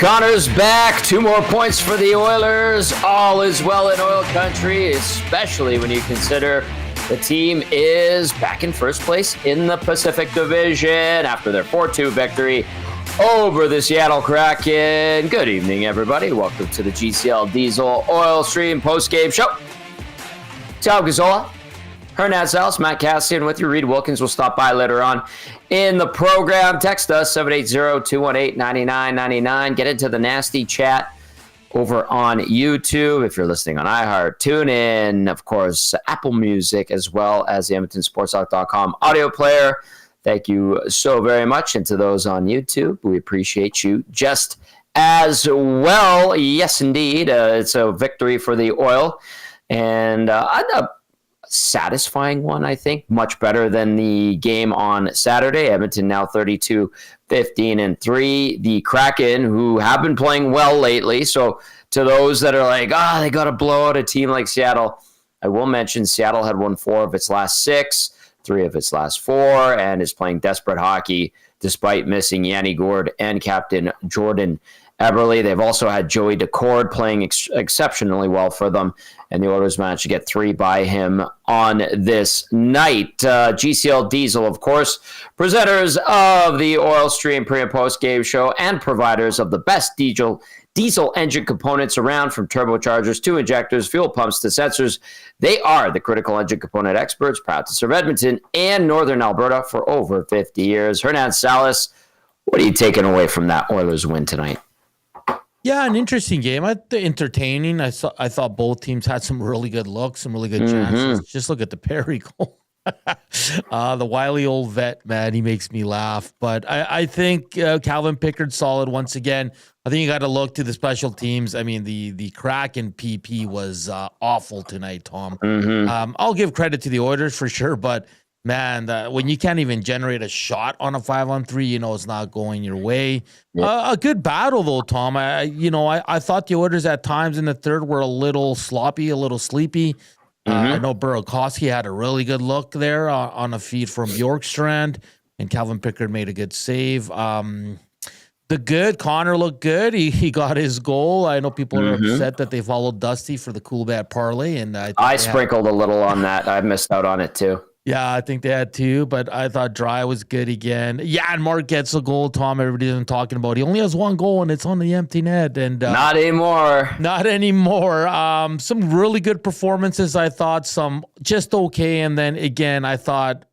Connor's back. 2 more points for the Oilers. All is well in oil country, especially when you consider the team is back in first place in the Pacific Division after their 4-2 victory over the Seattle Kraken. Good evening, everybody. Welcome to the GCL Diesel Oil Stream Postgame Show. Tal Gazzola, Hernan Salas, Matt Cassian with you. Reed Wilkins will stop by later on in the program. Text us 780-218-9999. Get into the nasty chat over on YouTube. If you're listening on iHeart, TuneIn, of course, Apple Music, as well as the EdmontonSportsTalk.com audio player. Thank you so very much. And to those on YouTube, we appreciate you just as well. Yes, indeed. It's a victory for the Oil. And a satisfying one, I think. Much better than the game on Saturday. Edmonton now 32-15-3. The Kraken, who have been playing well lately. So to those that are like, they got to blow out a team like Seattle, I will mention Seattle had won 4 of its last 6, 3 of its last 4, and is playing desperate hockey despite missing Yanni Gourde and captain Jordan Eberle. They've also had Joey Decord playing exceptionally well for them, and the Oilers managed to get 3 by him on this night. GCL Diesel, of course, presenters of the Oil Stream pre- and post-game show and providers of the best diesel engine components around, from turbochargers to injectors, fuel pumps to sensors. They are the critical engine component experts, proud to serve Edmonton and Northern Alberta for over 50 years. Hernan Salas, what are you taking away from that Oilers win tonight? Yeah, an interesting game. Entertaining. I thought both teams had some really good looks, some really good chances. Just look at the Perry goal. The wily old vet, man, he makes me laugh. But I think Calvin Pickard solid once again. I think you got to look to the special teams. I mean, the Kraken PP was awful tonight, Tom. I'll give credit to the Oilers for sure, but man, when you can't even generate a shot on a 5-on-3, you know it's not going your way. A good battle, though, Tom. I thought the Oilers at times in the third were a little sloppy, a little sleepy. I know Burakovsky had a really good look there on a feed from Bjorkstrand, and Calvin Pickard made a good save. Connor looked good. He got his goal. I know people are upset that they followed Dusty for the cool bad parlay, and I sprinkled a little on that. I missed out on it too. Yeah, I think they had 2, but I thought Dry was good again. Yeah, and Mark gets a goal, Tom. Everybody's been talking about. He only has 1 goal, and it's on the empty net. And not anymore. Not anymore. Some really good performances, I thought. Some just okay. And then, again, I thought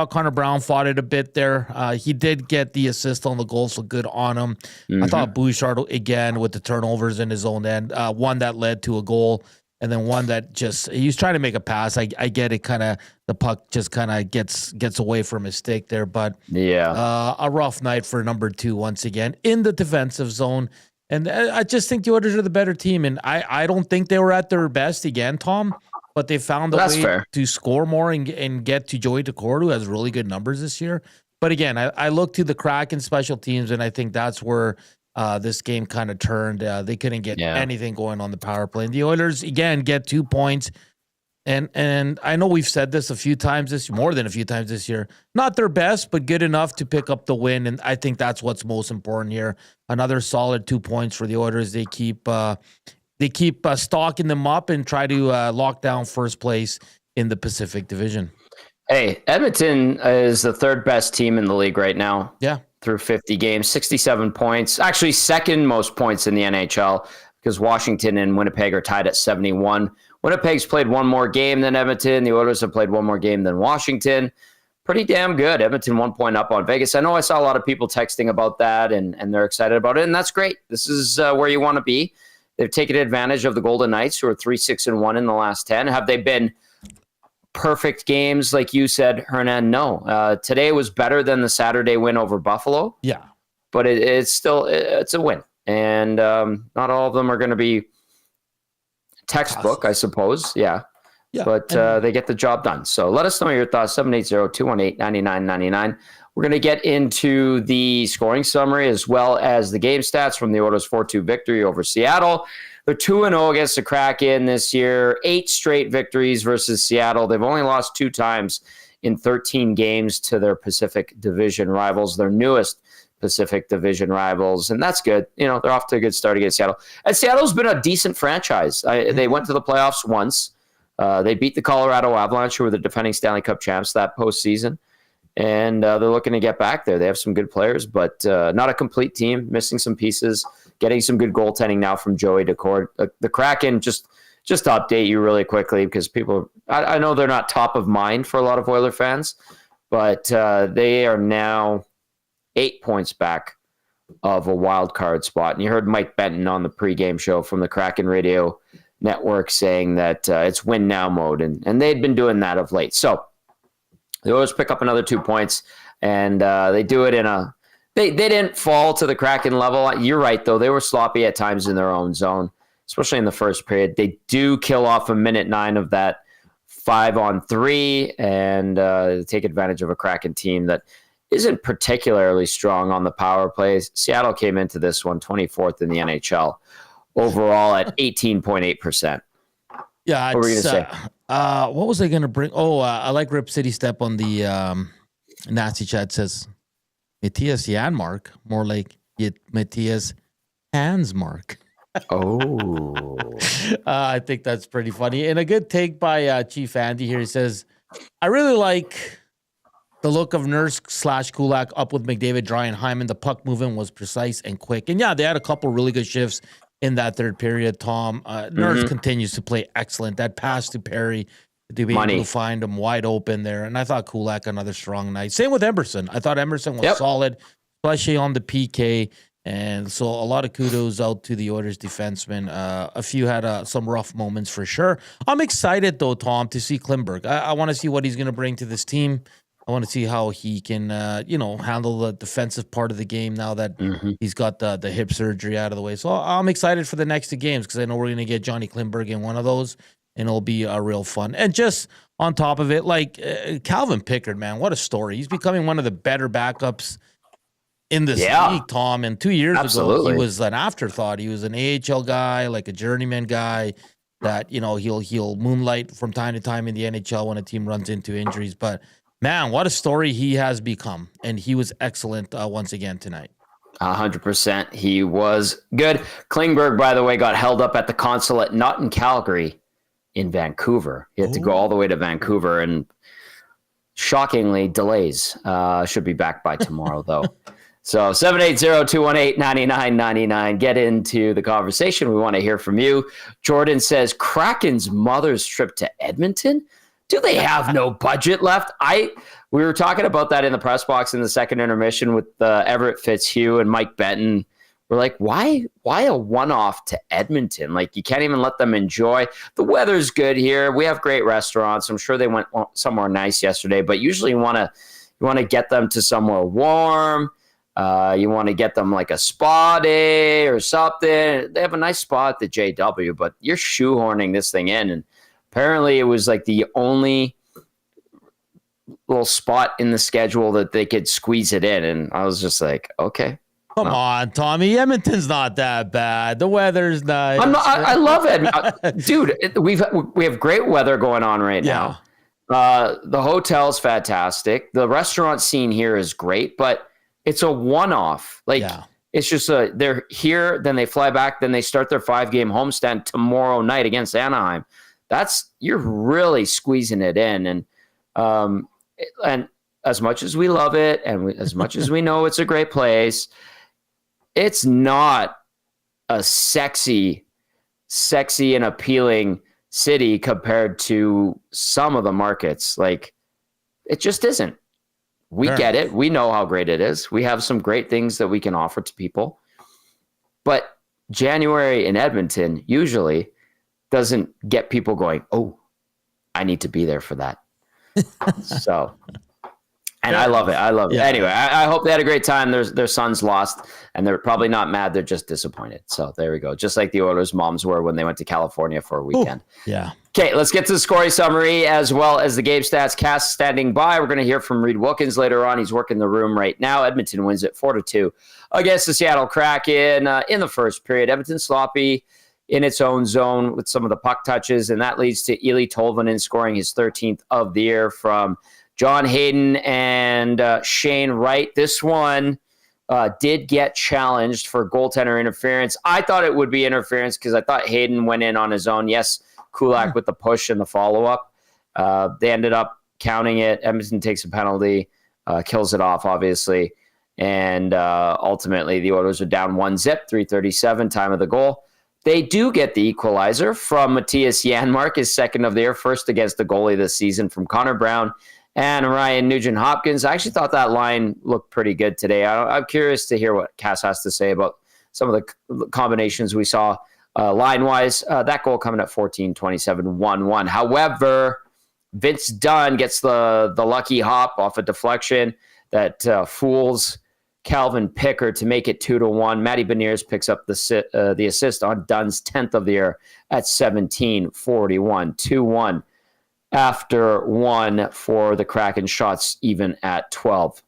Connor Brown fought it a bit there. He did get the assist on the goal, so good on him. I thought Bouchard, again, with the turnovers in his own end, one that led to a goal. And then one that he was trying to make a pass. I get it, kind of the puck just kind of gets away from his stick there. But a rough night for number 2 once again in the defensive zone. And I just think the Oilers are the better team. And I don't think they were at their best again, Tom. But they found a way to score more and get to Joey Decord, who has really good numbers this year. But again, I look to the Kraken special teams, and I think that's where this game kind of turned. They couldn't get anything going on the power play. And the Oilers, again, get 2 points. And I know we've said this more than a few times this year. Not their best, but good enough to pick up the win. And I think that's what's most important here. Another solid 2 points for the Oilers. They keep stocking them up and try to lock down first place in the Pacific Division. Hey, Edmonton is the 3rd best team in the league right now. Yeah. Through 50 games, 67 points. Actually, 2nd most points in the NHL, because Washington and Winnipeg are tied at 71. Winnipeg's played 1 more game than Edmonton. The Oilers have played 1 more game than Washington. Pretty damn good. Edmonton 1 point up on Vegas. I know I saw a lot of people texting about that, and they're excited about it, and that's great. This is where you want to be. They've taken advantage of the Golden Knights, who are 3-6-1 in the last 10. Have they been perfect games, like you said, Hernan? No. Today was better than the Saturday win over Buffalo. Yeah. But it's a win. And not all of them are going to be textbook, I suppose. Yeah. But they get the job done. So let us know your thoughts, 780-218-9999. We're going to get into the scoring summary as well as the game stats from the Oilers' 4-2 victory over Seattle. They're 2-0 against the Kraken this year, 8 straight victories versus Seattle. They've only lost 2 times in 13 games to their Pacific Division rivals. Their newest Pacific Division rivals, and that's good. They're off to a good start against Seattle. And Seattle's been a decent franchise. They went to the playoffs once. They beat the Colorado Avalanche, who were the defending Stanley Cup champs that postseason. And they're looking to get back there. They have some good players, but not a complete team, missing some pieces, getting some good goaltending now from Joey Daccord. The Kraken, just to update you really quickly, because people, I know they're not top of mind for a lot of Oiler fans, but they are now 8 points back of a wild card spot. And you heard Mike Benton on the pregame show from the Kraken radio network saying that it's win now mode, and they'd been doing that of late. So the Oilers pick up another 2 points, and they do it in a they didn't fall to the Kraken level. You're right, though. They were sloppy at times in their own zone, especially in the first period. They do kill off a minute 9 of that 5-on-3 and take advantage of a Kraken team that isn't particularly strong on the power plays. Seattle came into this one 24th in the NHL overall at 18.8%. Yeah, what were you going to say? What was I going to bring? I like Rip City Step on the Nazi chat says, Matthias Janmark, more like Matthias Hansmark. Oh. I think that's pretty funny. And a good take by Chief Andy here. He says, I really like the look of Nurse/Kulak up with McDavid, Dry, and Hyman. The puck movement was precise and quick. And yeah, they had a couple really good shifts in that third period, Tom. Nurse continues to play excellent. That pass to Perry, to be able to find him wide open there. And I thought Kulak another strong night. Same with Emerson. I thought Emerson was solid, especially on the PK. And so a lot of kudos out to the Oilers defensemen. A few had some rough moments for sure. I'm excited, though, Tom, to see Klingberg. I want to see what he's going to bring to this team. I want to see how he can, handle the defensive part of the game now that he's got the hip surgery out of the way. So I'm excited for the next 2 games because I know we're going to get Johnny Klingberg in one of those, and it'll be real fun. And just on top of it, Calvin Pickard, man, what a story. He's becoming one of the better backups in this league, Tom. And 2 years ago, he was an afterthought. He was an AHL guy, like a journeyman guy that, he'll moonlight from time to time in the NHL when a team runs into injuries. But man, what a story he has become. And he was excellent once again tonight. 100%. He was good. Klingberg, by the way, got held up at the consulate, not in Calgary, in Vancouver. He had to go all the way to Vancouver, and shockingly, delays. Should be back by tomorrow, though. So 780-218-9999. Get into the conversation. We want to hear from you. Jordan says, Kraken's mother's trip to Edmonton? Do they have no budget left? We were talking about that in the press box in the second intermission with Everett Fitzhugh and Mike Benton. We're like, why a one-off to Edmonton? You can't even let them enjoy. The weather's good here. We have great restaurants. I'm sure they went somewhere nice yesterday, but usually you want to get them to somewhere warm. You want to get them like a spa day or something. They have a nice spa at the JW, but you're shoehorning this thing in, and apparently it was like the only little spot in the schedule that they could squeeze it in. And I was just like, okay. Come on, Tommy. Edmonton's not that bad. The weather's nice. I love it. Dude, we have great weather going on right now. The hotel's fantastic. The restaurant scene here is great, but it's a one-off. It's just they're here, then they fly back, then they start their 5-game homestand tomorrow night against Anaheim. You're really squeezing it in. And as much as we love it, and as much as we know it's a great place, it's not a sexy and appealing city compared to some of the markets. It just isn't. We get it. We know how great it is. We have some great things that we can offer to people. But January in Edmonton usually doesn't get people going, oh, I need to be there for that. And I love it. Yeah. Anyway, I hope they had a great time. Their son's lost, and they're probably not mad. They're just disappointed. So there we go. Just like the Oilers' moms were when they went to California for a weekend. Ooh, yeah. Okay, let's get to the scoring summary as well as the game stats. Cast standing by. We're going to hear from Reed Wilkins later on. He's working the room right now. Edmonton wins it 4-2 against the Seattle Kraken in the first period. Edmonton sloppy in its own zone with some of the puck touches, and that leads to Eeli Tolvanen scoring his 13th of the year from John Hayden and Shane Wright. This one did get challenged for goaltender interference. I thought it would be interference because I thought Hayden went in on his own. Yes, Kulak with the push and the follow-up. They ended up counting it. Edmonton takes a penalty, kills it off, obviously. And ultimately, the Oilers are down 1-0, 3:37, time of the goal. They do get the equalizer from Matthias Janmark, his second of the year, first against the goalie this season from Connor Brown and Ryan Nugent-Hopkins. I actually thought that line looked pretty good today. I'm curious to hear what Cass has to say about some of the combinations we saw line-wise. That goal coming at 14:27, 1-1. However, Vince Dunn gets the lucky hop off a deflection that fools Calvin Pickard to make it 2-1. Matty Beniers picks up the assist on Dunn's 10th of the year at 17:41, 2-1. After 1 for the Kraken, shots even at 12.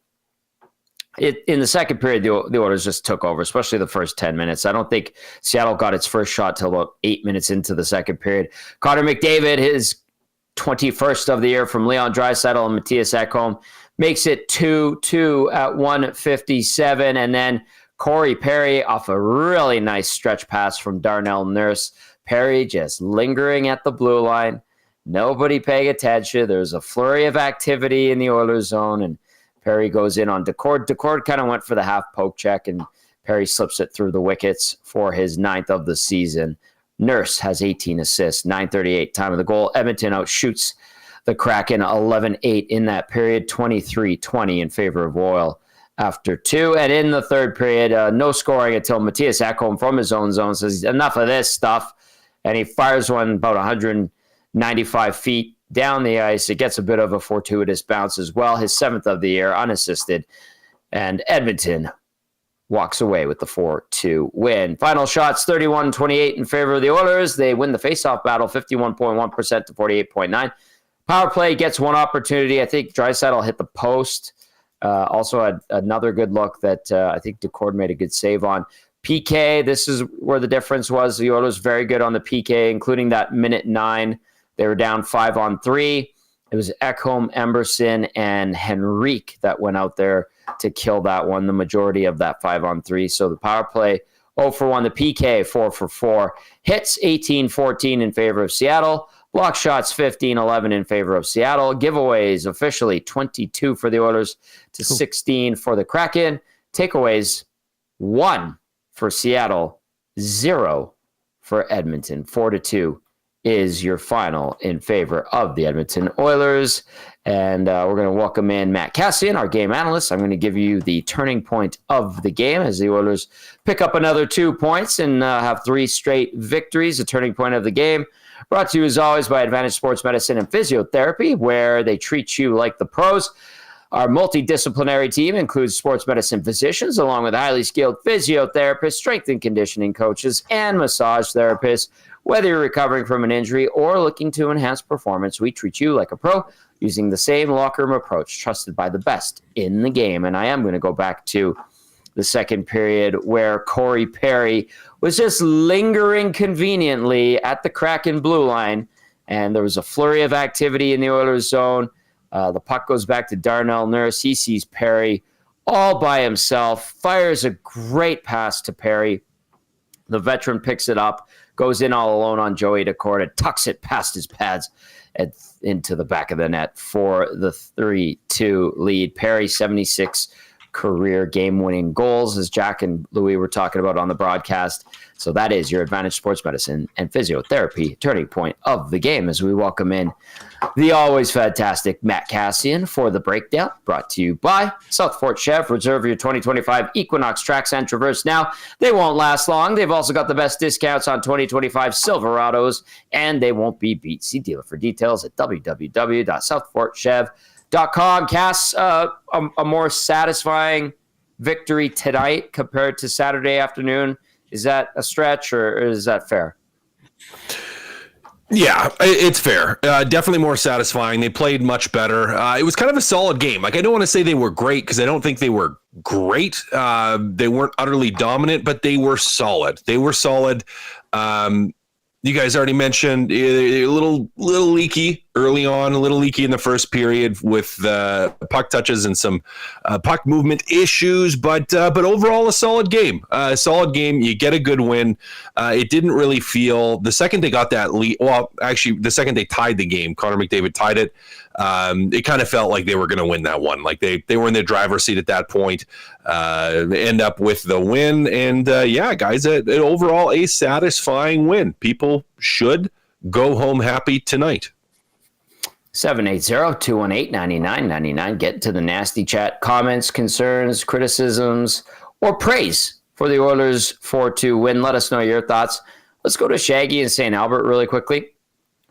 In the second period, the Oilers just took over, especially the first 10 minutes. I don't think Seattle got its first shot till about 8 minutes into the second period. Connor McDavid, his 21st of the year from Leon Draisaitl and Matthias Ekholm, makes it 2-2 at 1:57. And then Corey Perry off a really nice stretch pass from Darnell Nurse. Perry just lingering at the blue line. Nobody paying attention. There's a flurry of activity in the Oilers zone, and Perry goes in on Decord. Decord kind of went for the half poke check, and Perry slips it through the wickets for his 9th of the season. Nurse has 18 assists, 9:38 time of the goal. Edmonton outshoots the Kraken 11-8 in that period, 23-20 in favor of Oil after 2. And in the third period, no scoring until Matthias Ekholm from his own zone says, enough of this stuff, and he fires one about 195 feet down the ice. It gets a bit of a fortuitous bounce as well. His 7th of the year, unassisted. And Edmonton walks away with the 4-2 win. Final shots, 31-28 in favor of the Oilers. They win the faceoff battle, 51.1% to 48.9%. Power play gets one opportunity. I think Draisaitl hit the post. Also had another good look that I think Decord made a good save on. PK, this is where the difference was. The Oilers very good on the PK, including that minute 9. They were down 5-on-3. It was Ekholm, Emberson, and Henrique that went out there to kill that one, the majority of that 5-on-3. So the power play 0 for 1. The PK 4 for 4. Hits 18-14 in favor of Seattle. Block shots 15-11 in favor of Seattle. Giveaways officially 22 for the Oilers to 16 for the Kraken. Takeaways 1 for Seattle, 0 for Edmonton. 4-2 is your final in favor of the Edmonton Oilers. And we're going to welcome in Matt Cassian, our game analyst. I'm going to give you the turning point of the game as the Oilers pick up another 2 points and have 3 straight victories. The turning point of the game brought to you, as always, by Advantage Sports Medicine and Physiotherapy, where they treat you like the pros. Our multidisciplinary team includes sports medicine physicians, along with highly skilled physiotherapists, strength and conditioning coaches, and massage therapists. Whether you're recovering from an injury or looking to enhance performance, we treat you like a pro using the same locker room approach trusted by the best in the game. And I am going to go back to the second period where Corey Perry was just lingering conveniently at the Kraken blue line, and there was a flurry of activity in the Oilers zone. The puck goes back to Darnell Nurse. He sees Perry all by himself, fires a great pass to Perry. The veteran picks it up, goes in all alone on Joey Decord, and tucks it past his pads and into the back of the net for the 3-2 lead. Perry, 76 career game-winning goals, as Jack and Louis were talking about on the broadcast. So that is your Advantage Sports Medicine and Physiotherapy turning point of the game as we welcome in the always fantastic Matt Cassian for the breakdown, brought to you by South Fort Chev. Reserve your 2025 Equinox Trax and Traverse now. They won't last long. They've also got the best discounts on 2025 Silverados, and they won't be beat. See dealer for details at www.southfortchev.com. Cass, a more satisfying victory tonight compared to Saturday afternoon. Is that a stretch or is that fair? Yeah, it's fair. Definitely more satisfying. They played much better. It was kind of a solid game. Like, I don't want to say they were great because I don't think they were great. They weren't utterly dominant, but they were solid. They were solid. You guys already mentioned a little leaky early on, a little leaky in the first period with puck touches and some puck movement issues, but overall a solid game. You get a good win. It didn't really feel the second they got that lead. Well, actually, the second they tied the game, Connor McDavid tied it. It kind of felt like they were going to win that one. Like they were in the driver's seat at that point. They end up with the win, and guys, overall a satisfying win. People should go home happy tonight. 780-218-9999. Get to the nasty chat. Comments, concerns, criticisms, or praise for the Oilers 4-2 win. Let us know your thoughts. Let's go to Shaggy in St. Albert really quickly.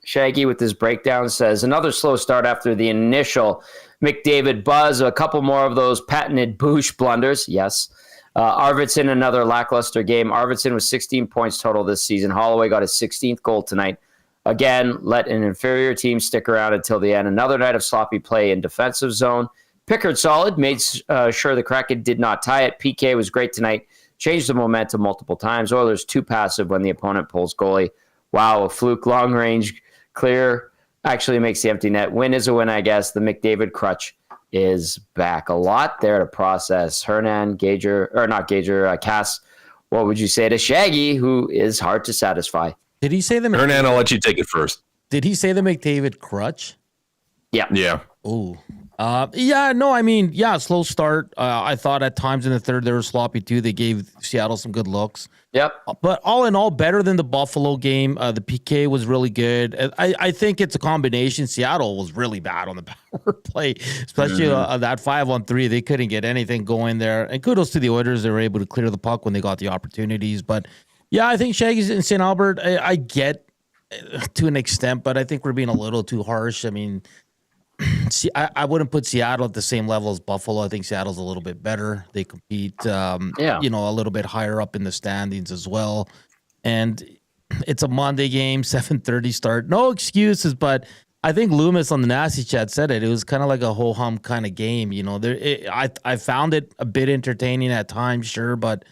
Shaggy with his breakdown says, another slow start after the initial McDavid buzz. A couple more of those patented Bouch blunders. Yes. Arvidsson, another lackluster game. Arvidsson was 16 points total this season. Holloway got his 16th goal tonight. Again, let an inferior team stick around until the end. Another night of sloppy play in defensive zone. Pickard solid, made sure the Kraken did not tie it. PK was great tonight, changed the momentum multiple times. Oilers too passive when the opponent pulls goalie. Wow, a fluke long range clear actually makes the empty net. Win is a win, I guess. The McDavid crutch is back. A lot there to process. Hernan, Cass, what would you say to Shaggy, who is hard to satisfy? Did he say the Hernan, I'll let you take it first. Did he say the McDavid crutch? Yeah. Yeah. Oh. Slow start. I thought at times in the third they were sloppy too. They gave Seattle some good looks. Yep. But all in all, better than the Buffalo game. The PK was really good. I think it's a combination. Seattle was really bad on the power play, especially that 5-on-3. They couldn't get anything going there. And kudos to the Oilers. They were able to clear the puck when they got the opportunities. But yeah, I think Shaggy's in St. Albert. I get to an extent, but I think we're being a little too harsh. I mean, I wouldn't put Seattle at the same level as Buffalo. I think Seattle's a little bit better. They compete, a little bit higher up in the standings as well. And it's a Monday game, 7:30 start. No excuses, but I think Loomis on the Nasty Chat said it. It was kind of like a ho-hum kind of game. I found it a bit entertaining at times, sure, but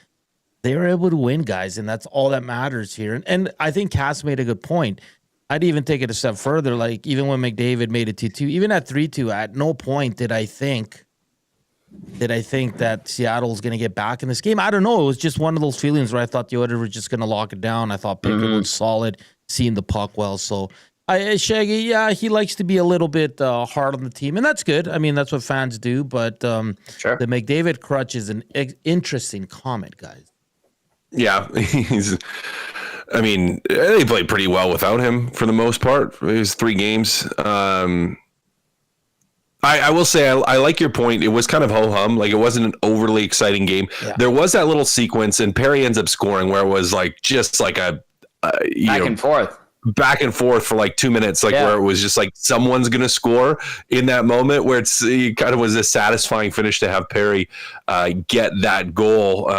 they were able to win, guys, and that's all that matters here. And I think Cass made a good point. I'd even take it a step further. Like, even when McDavid made it 2-2, even at 3-2, at no point did I think that Seattle was going to get back in this game. I don't know. It was just one of those feelings where I thought the Oilers were just going to lock it down. I thought Pickard was solid, seeing the puck well. So, Shaggy, he likes to be a little bit hard on the team, and that's good. I mean, that's what fans do. But sure. The McDavid crutch is an interesting comment, guys. Yeah, they played pretty well without him for the most part. It was 3 games. I will say I like your point. It was kind of ho-hum. Like, it wasn't an overly exciting game. Yeah. There was that little sequence, and Perry ends up scoring where it was like just like a back and forth for like 2 minutes, where it was just like someone's going to score in that moment, where it kind of was a satisfying finish to have Perry get that goal.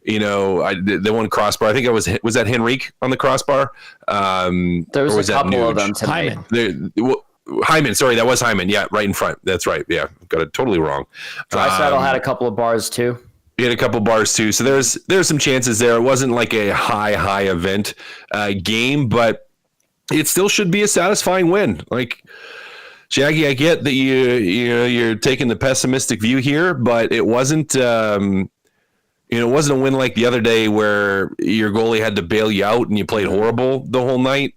The one crossbar, I think it was that Henrique on the crossbar. There was a couple of them tonight. Hyman, sorry, that was Hyman. Yeah, right in front. That's right. Yeah, got it totally wrong. Draisaitl had a couple of bars too. He had a couple bars too. So there's some chances there. It wasn't like a high event game, but it still should be a satisfying win. Like, Shaggy, I get that you're taking the pessimistic view here, but it wasn't. It wasn't a win like the other day where your goalie had to bail you out and you played horrible the whole night.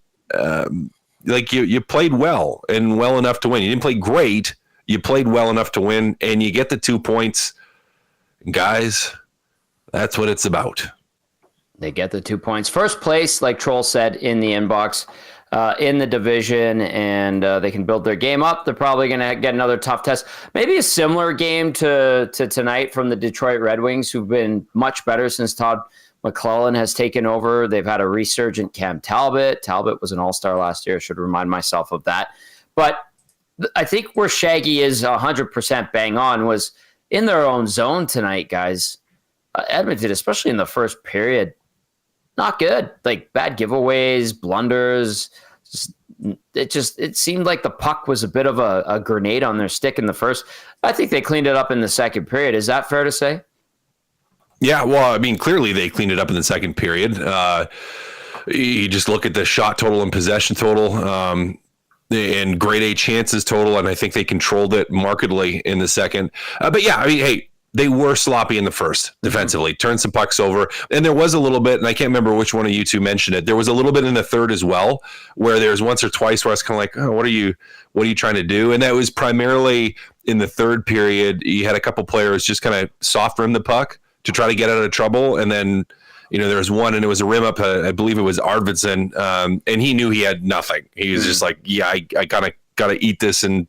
You played well and well enough to win. You didn't play great. You played well enough to win, and you get the 2 points. Guys, that's what it's about. They get the 2 points. First place, like Troll said in the inbox, in the division, and they can build their game up. They're probably going to get another tough test. Maybe a similar game to tonight from the Detroit Red Wings, who've been much better since Todd McClellan has taken over. They've had a resurgent Cam Talbot. Talbot was an all-star last year. I should remind myself of that. But I think where Shaggy is 100% bang on was in their own zone tonight, guys. Edmonton, especially in the first period, not good. Like, bad giveaways, blunders. It seemed like the puck was a bit of a grenade on their stick in the first. I think they cleaned it up in the second period. Is that fair to say? Yeah, well, I mean, clearly they cleaned it up in the second period. You just look at the shot total and possession total. and grade A chances total, and I think they controlled it markedly in the second. But yeah, I mean, hey, they were sloppy in the first defensively, turned some pucks over. And there was a little bit, and I can't remember which one of you two mentioned it. There was a little bit in the third as well, where there's once or twice where I was kind of like, oh, what are you trying to do? And that was primarily in the third period. You had a couple players just kind of soft rim the puck to try to get out of trouble. And then, there was one, and it was a rim up, I believe it was Arvidsson, and he knew he had nothing. He was just like, yeah, I kind of got to eat this, and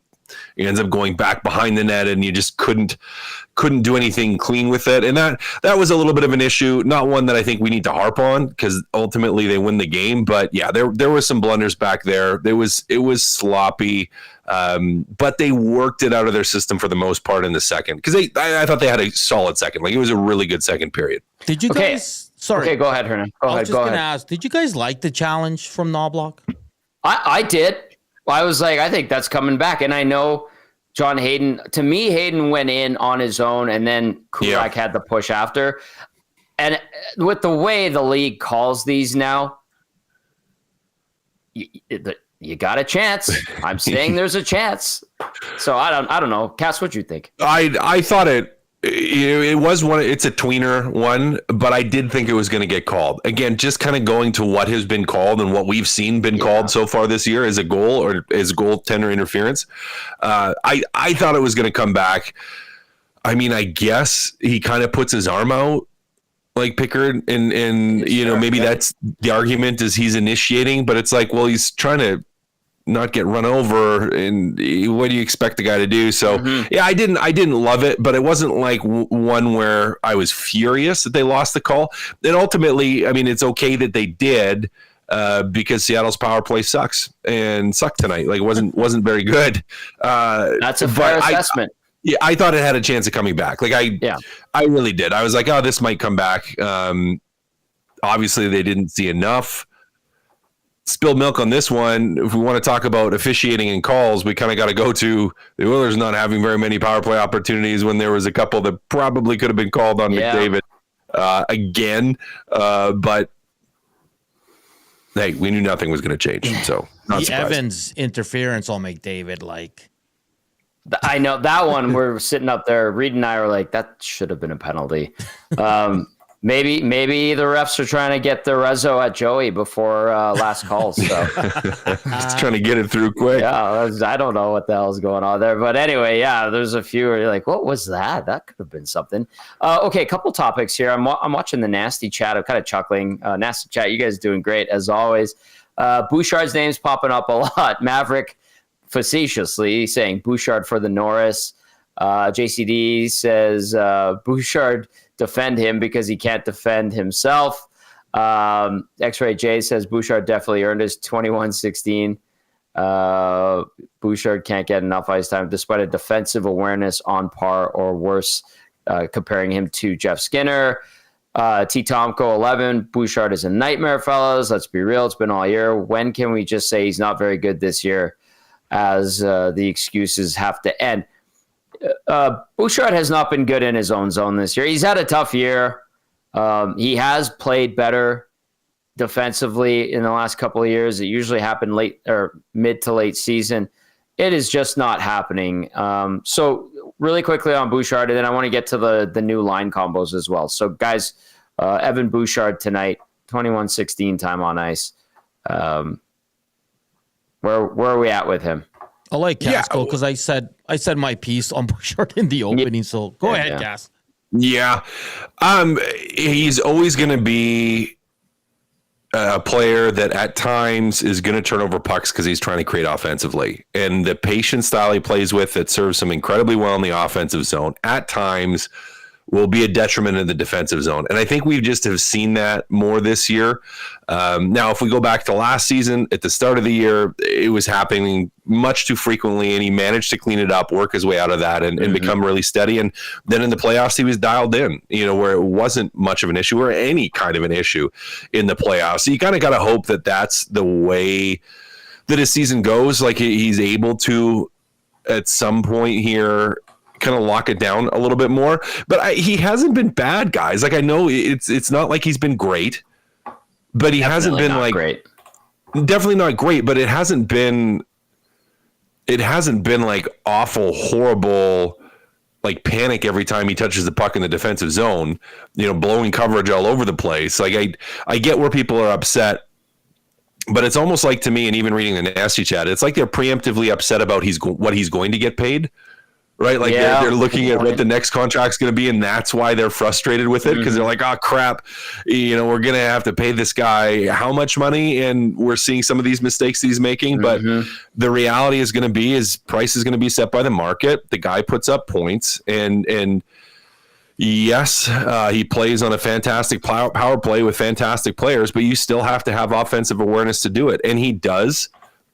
he ends up going back behind the net, and you just couldn't do anything clean with it. And that was a little bit of an issue, not one that I think we need to harp on, because ultimately they win the game. But yeah, there was some blunders back there. It was sloppy, but they worked it out of their system for the most part in the second, because I thought they had a solid second. Like, it was a really good second period. Did you guys? Sorry. Okay, go ahead, Hernan. I was just going to ask, did you guys like the challenge from Knobloch? I did. I was like, I think that's coming back. And I know John Hayden, to me, Hayden went in on his own, and then Kulak had the push after. And with the way the league calls these now, you got a chance. I'm saying there's a chance. So I don't know. Cass, what you think? I thought it was one. It's a tweener one, but I did think it was going to get called. Again, just kind of going to what has been called and what we've seen been called so far this year as a goal or as goaltender interference. I thought it was going to come back. I mean, I guess he kind of puts his arm out like Pickard, and maybe that's the argument, is he's initiating, but it's like, well, he's trying to not get run over, and what do you expect the guy to do? So yeah, I didn't love it, but it wasn't like one where I was furious that they lost the call. And ultimately, I mean, it's okay that they did, because Seattle's power play sucked tonight. Like, it wasn't very good. That's a fair assessment. I thought it had a chance of coming back. Like, I really did. I was like, oh, this might come back. Obviously they didn't see enough. Spilled milk on this one. If we want to talk about officiating and calls, we kind of got to go to the Oilers not having very many power play opportunities when there was a couple that probably could have been called on McDavid again. But hey, we knew nothing was going to change. So not the Evans interference on McDavid, like, I know that one. We're sitting up there, Reed and I were like, that should have been a penalty. Maybe the refs are trying to get the rezo at Joey before last call. So just trying to get it through quick. Yeah, I don't know what the hell's going on there, but anyway, yeah, there's a few where you're like, what was that? That could have been something. Okay, a couple topics here. I'm watching the nasty chat. I'm kind of chuckling. Nasty chat, you guys doing great as always. Bouchard's name's popping up a lot. Maverick facetiously saying Bouchard for the Norris. JCD says Bouchard defend him because he can't defend himself. X-Ray J says Bouchard definitely earned his 21-16. Bouchard can't get enough ice time despite a defensive awareness on par or worse, comparing him to Jeff Skinner. T. Tomko 11, Bouchard is a nightmare, fellas. Let's be real. It's been all year. When can we just say he's not very good this year, as the excuses have to end? Bouchard has not been good in his own zone this year. He's had a tough year. He has played better defensively in the last couple of years. It usually happened late or mid to late season. It is just not happening. So really quickly on Bouchard, and then I want to get to the new line combos as well. So guys, Evan Bouchard tonight, 21-16 time on ice. Where are we at with him? I like Casco because I said my piece on Bouchard in the opening. So go ahead, Cass. Yeah, he's always going to be a player that at times is going to turn over pucks because he's trying to create offensively, and the patient style he plays with that serves him incredibly well in the offensive zone at times will be a detriment in the defensive zone. And I think we just have seen that more this year. Now, if we go back to last season, at the start of the year, it was happening much too frequently, and he managed to clean it up, work his way out of that, and become really steady. And then in the playoffs, he was dialed in, where it wasn't much of an issue or any kind of an issue in the playoffs. So you kind of got to hope that that's the way that his season goes. Like, he's able to, at some point here, kind of lock it down a little bit more. But he hasn't been bad, guys. Like, I know it's not like he's been great, but he hasn't been like great. Definitely not great, but it hasn't been it hasn't been like awful, horrible, like panic every time he touches the puck in the defensive zone, blowing coverage all over the place. Like I get where people are upset, but it's almost like, to me, and even reading the nasty chat, it's like they're preemptively upset about what he's going to get paid. Right, like they're looking at what the next contract's going to be, and that's why they're frustrated with it, because they're like, "Oh crap, we're going to have to pay this guy how much money?" And we're seeing some of these mistakes that he's making. But the reality is going to be, his price is going to be set by the market. The guy puts up points, and yes, he plays on a fantastic power play with fantastic players, but you still have to have offensive awareness to do it, and he does.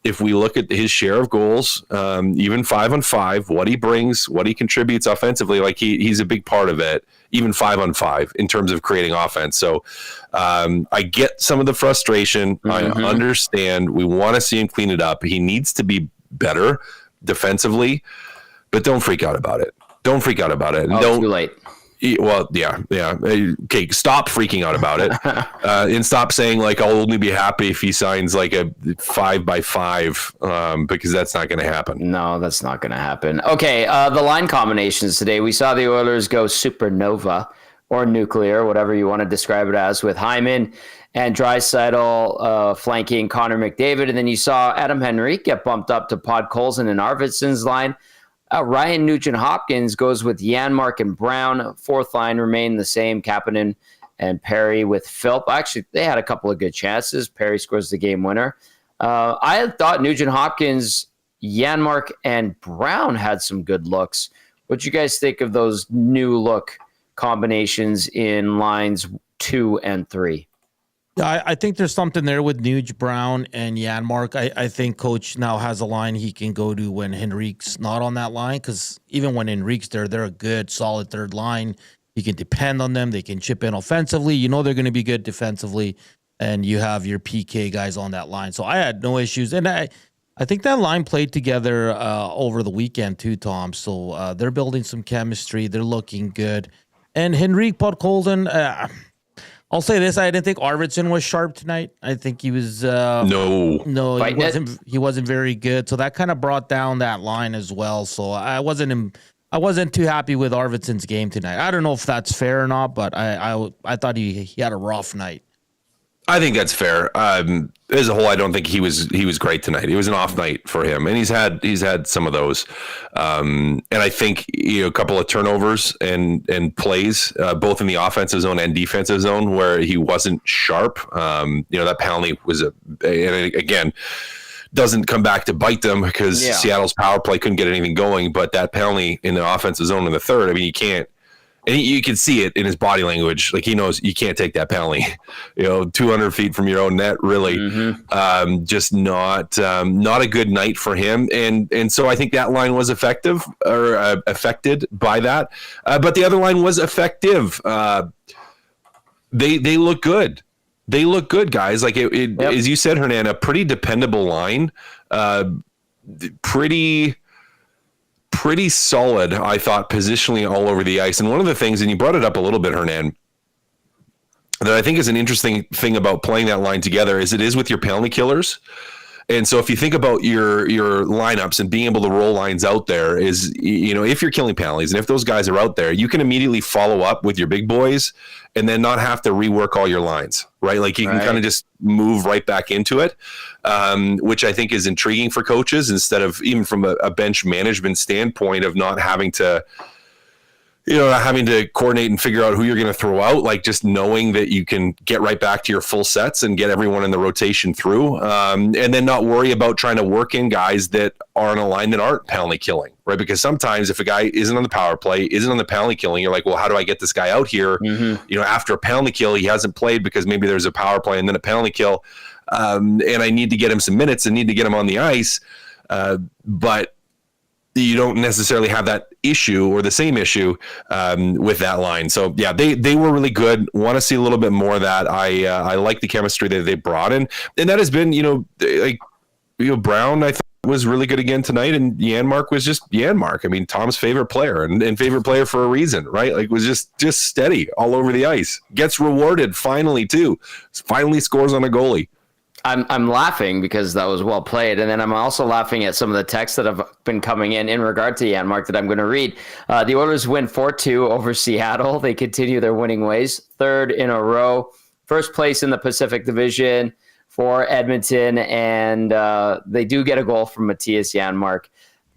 If we look at his share of goals, even 5-on-5, what he brings, what he contributes offensively, like he's a big part of it, even 5-on-5 in terms of creating offense. So I get some of the frustration. I understand. We want to see him clean it up. He needs to be better defensively, but don't freak out about it. Don't freak out about it. Too late. Well, yeah. Okay, stop freaking out about it, and stop saying like, I'll only be happy if he signs like a 5x5, because that's not going to happen. No, that's not going to happen. Okay, the line combinations today. We saw the Oilers go supernova or nuclear, whatever you want to describe it as, with Hyman and Draisaitl flanking Connor McDavid, and then you saw Adam Henrique get bumped up to Podkolzin and Arvidsson's line. Ryan Nugent-Hopkins goes with Janmark and Brown. Fourth line remained the same, Kapanen and Perry with Philp. Actually, they had a couple of good chances. Perry scores the game winner. I thought Nugent-Hopkins, Janmark, and Brown had some good looks. What you guys think of those new look combinations in lines 2 and 3? I think there's something there with Nuge, Brown, and Janmark. I think Coach now has a line he can go to when Henrique's not on that line, because even when Henrique's there, they're a good, solid third line. You can depend on them. They can chip in offensively. They're going to be good defensively, and you have your PK guys on that line. So I had no issues. And I think that line played together over the weekend too, Tom. So they're building some chemistry. They're looking good. And Henrique Podkolzin, I'll say this: I didn't think Arvidsson was sharp tonight. I think he was no, he wasn't very good. So that kind of brought down that line as well. So I wasn't too happy with Arvidsson's game tonight. I don't know if that's fair or not, but I thought he had a rough night. I think that's fair. As a whole, I don't think he was great tonight. It was an off night for him, and he's had some of those. And I think a couple of turnovers and plays, both in the offensive zone and defensive zone, where he wasn't sharp. That penalty was again doesn't come back to bite them, because Seattle's power play couldn't get anything going. But that penalty in the offensive zone in the third, I mean, you can't. And you can see it in his body language. Like, he knows you can't take that penalty, 200 feet from your own net, really. Just not a good night for him. And so I think that line was effective, or affected by that. But the other line was effective. They look good. They look good, guys. Like it as you said, Hernan, a pretty dependable line. Pretty solid, I thought, positionally all over the ice. And one of the things, and you brought it up a little bit, Hernan, that I think is an interesting thing about playing that line together is it is with your penalty killers. And so if you think about your lineups and being able to roll lines out there is, if you're killing penalties and if those guys are out there, you can immediately follow up with your big boys and then not have to rework all your lines, right? Like you can kind of just move right back into it, which I think is intriguing for coaches, instead of even from a bench management standpoint of not having to, having to coordinate and figure out who you're going to throw out, like just knowing that you can get right back to your full sets and get everyone in the rotation through, and then not worry about trying to work in guys that are on a line that aren't penalty killing, right? Because sometimes if a guy isn't on the power play, isn't on the penalty killing, you're like, well, how do I get this guy out here? After a penalty kill, he hasn't played because maybe there's a power play and then a penalty kill, and I need to get him some minutes and need to get him on the ice, but you don't necessarily have that issue or the same issue with that line. So yeah, they were really good. Want to see a little bit more of that. I like the chemistry that they brought in, and that has been, Brown, I thought, was really good again tonight, and Janmark was just Janmark. I mean, Tom's favorite player and favorite player for a reason, right? Like, was just steady all over the ice. Gets rewarded finally too. Finally scores on a goalie. I'm laughing because that was well played, and then I'm also laughing at some of the texts that have been coming in regard to Janmark that I'm going to read. The Oilers win 4-2 over Seattle. They continue their winning ways, third in a row, first place in the Pacific Division for Edmonton, and they do get a goal from Matthias Janmark.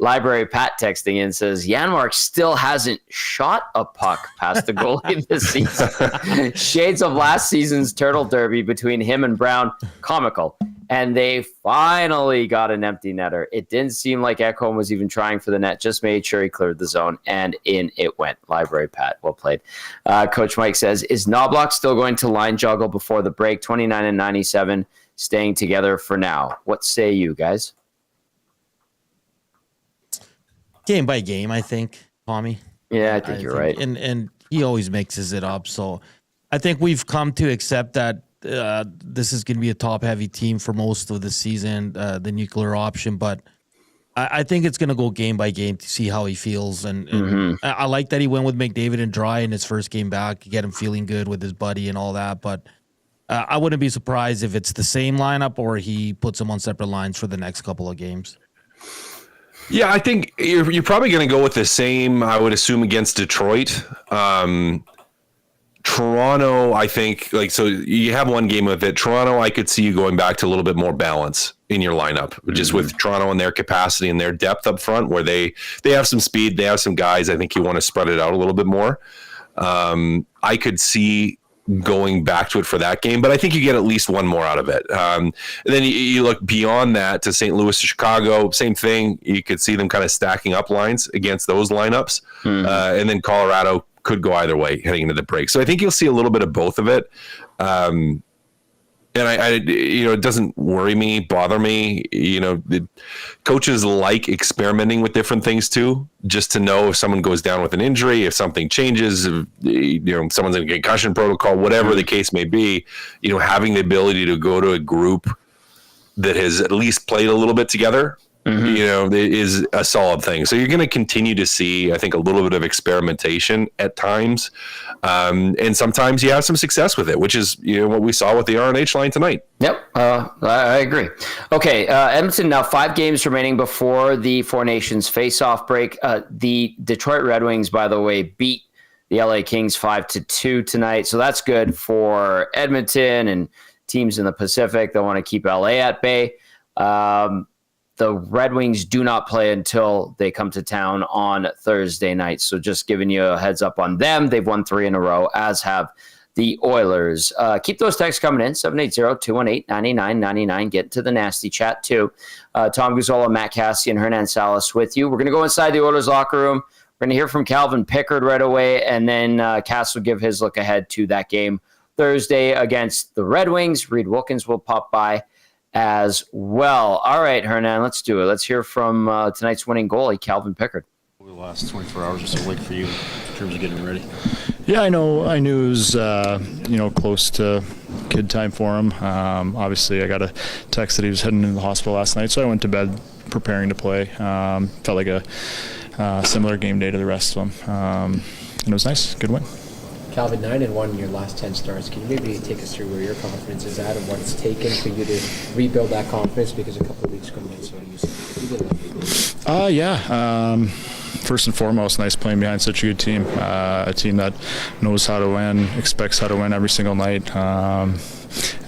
Library Pat texting in says, Janmark still hasn't shot a puck past the goalie this season. Shades of last season's Turtle Derby between him and Brown, comical. And they finally got an empty netter. It didn't seem like Ekholm was even trying for the net, just made sure he cleared the zone, and in it went. Library Pat, well played. Coach Mike says, is Knobloch still going to line juggle before the break? 29 and 97, staying together for now. What say you guys? Game by game, I think, Tommy. Yeah, I think you're right. And he always mixes it up. So I think we've come to accept that this is going to be a top-heavy team for most of the season, the nuclear option. But I think it's going to go game by game to see how he feels. And I like that he went with McDavid and Dry in his first game back to get him feeling good with his buddy and all that. But I wouldn't be surprised if it's the same lineup or he puts them on separate lines for the next couple of games. Yeah, I think you're probably going to go with the same, I would assume, against Detroit. Toronto, I think, so you have one game of it. Toronto, I could see you going back to a little bit more balance in your lineup, just with Toronto and their capacity and their depth up front, where they have some speed, they have some guys. I think you want to spread it out a little bit more. I could see going back to it for that game, but I think you get at least one more out of it. And then you look beyond that to St. Louis to Chicago, same thing. You could see them kind of stacking up lines against those lineups. And then Colorado could go either way heading into the break. So I think you'll see a little bit of both of it. And I it doesn't worry me, bother me. The coaches like experimenting with different things too, just to know if someone goes down with an injury, if something changes, if, someone's in a concussion protocol, whatever the case may be, having the ability to go to a group that has at least played a little bit together, is a solid thing. So you're going to continue to see, I think, a little bit of experimentation at times. And sometimes you have some success with it, which is, what we saw with the RNH line tonight. Yep. I agree. Okay. Edmonton now 5 games remaining before the Four Nations face-off break. The Detroit Red Wings, by the way, beat the LA Kings 5-2 tonight. So that's good for Edmonton and teams in the Pacific that want to keep LA at bay. The Red Wings do not play until they come to town on Thursday night. So just giving you a heads up on them. They've won 3 in a row, as have the Oilers. Keep those texts coming in, 780-218-9999. Get to the nasty chat, too. Tom Guzzola, Matt Cassie, and Hernan Salas with you. We're going to go inside the Oilers locker room. We're going to hear from Calvin Pickard right away, and then Cass will give his look ahead to that game Thursday against the Red Wings. Reed Wilkins will pop by as well. All right, Hernan, let's do it. Let's hear from tonight's winning goalie, Calvin Pickard. Over the last 24 hours or so, like for you, in terms of getting ready? Yeah, I knew it was, close to kid time for him. Obviously, I got a text that he was heading into the hospital last night, so I went to bed preparing to play. Felt like a similar game day to the rest of them. And it was nice. Good win. Calvin, 9-1 in your last 10 starts. Can you maybe take us through where your confidence is at and what it's taken for you to rebuild that confidence? Because a couple of weeks ago, you did first and foremost, nice playing behind such a good team. A team that knows how to win, expects how to win every single night. And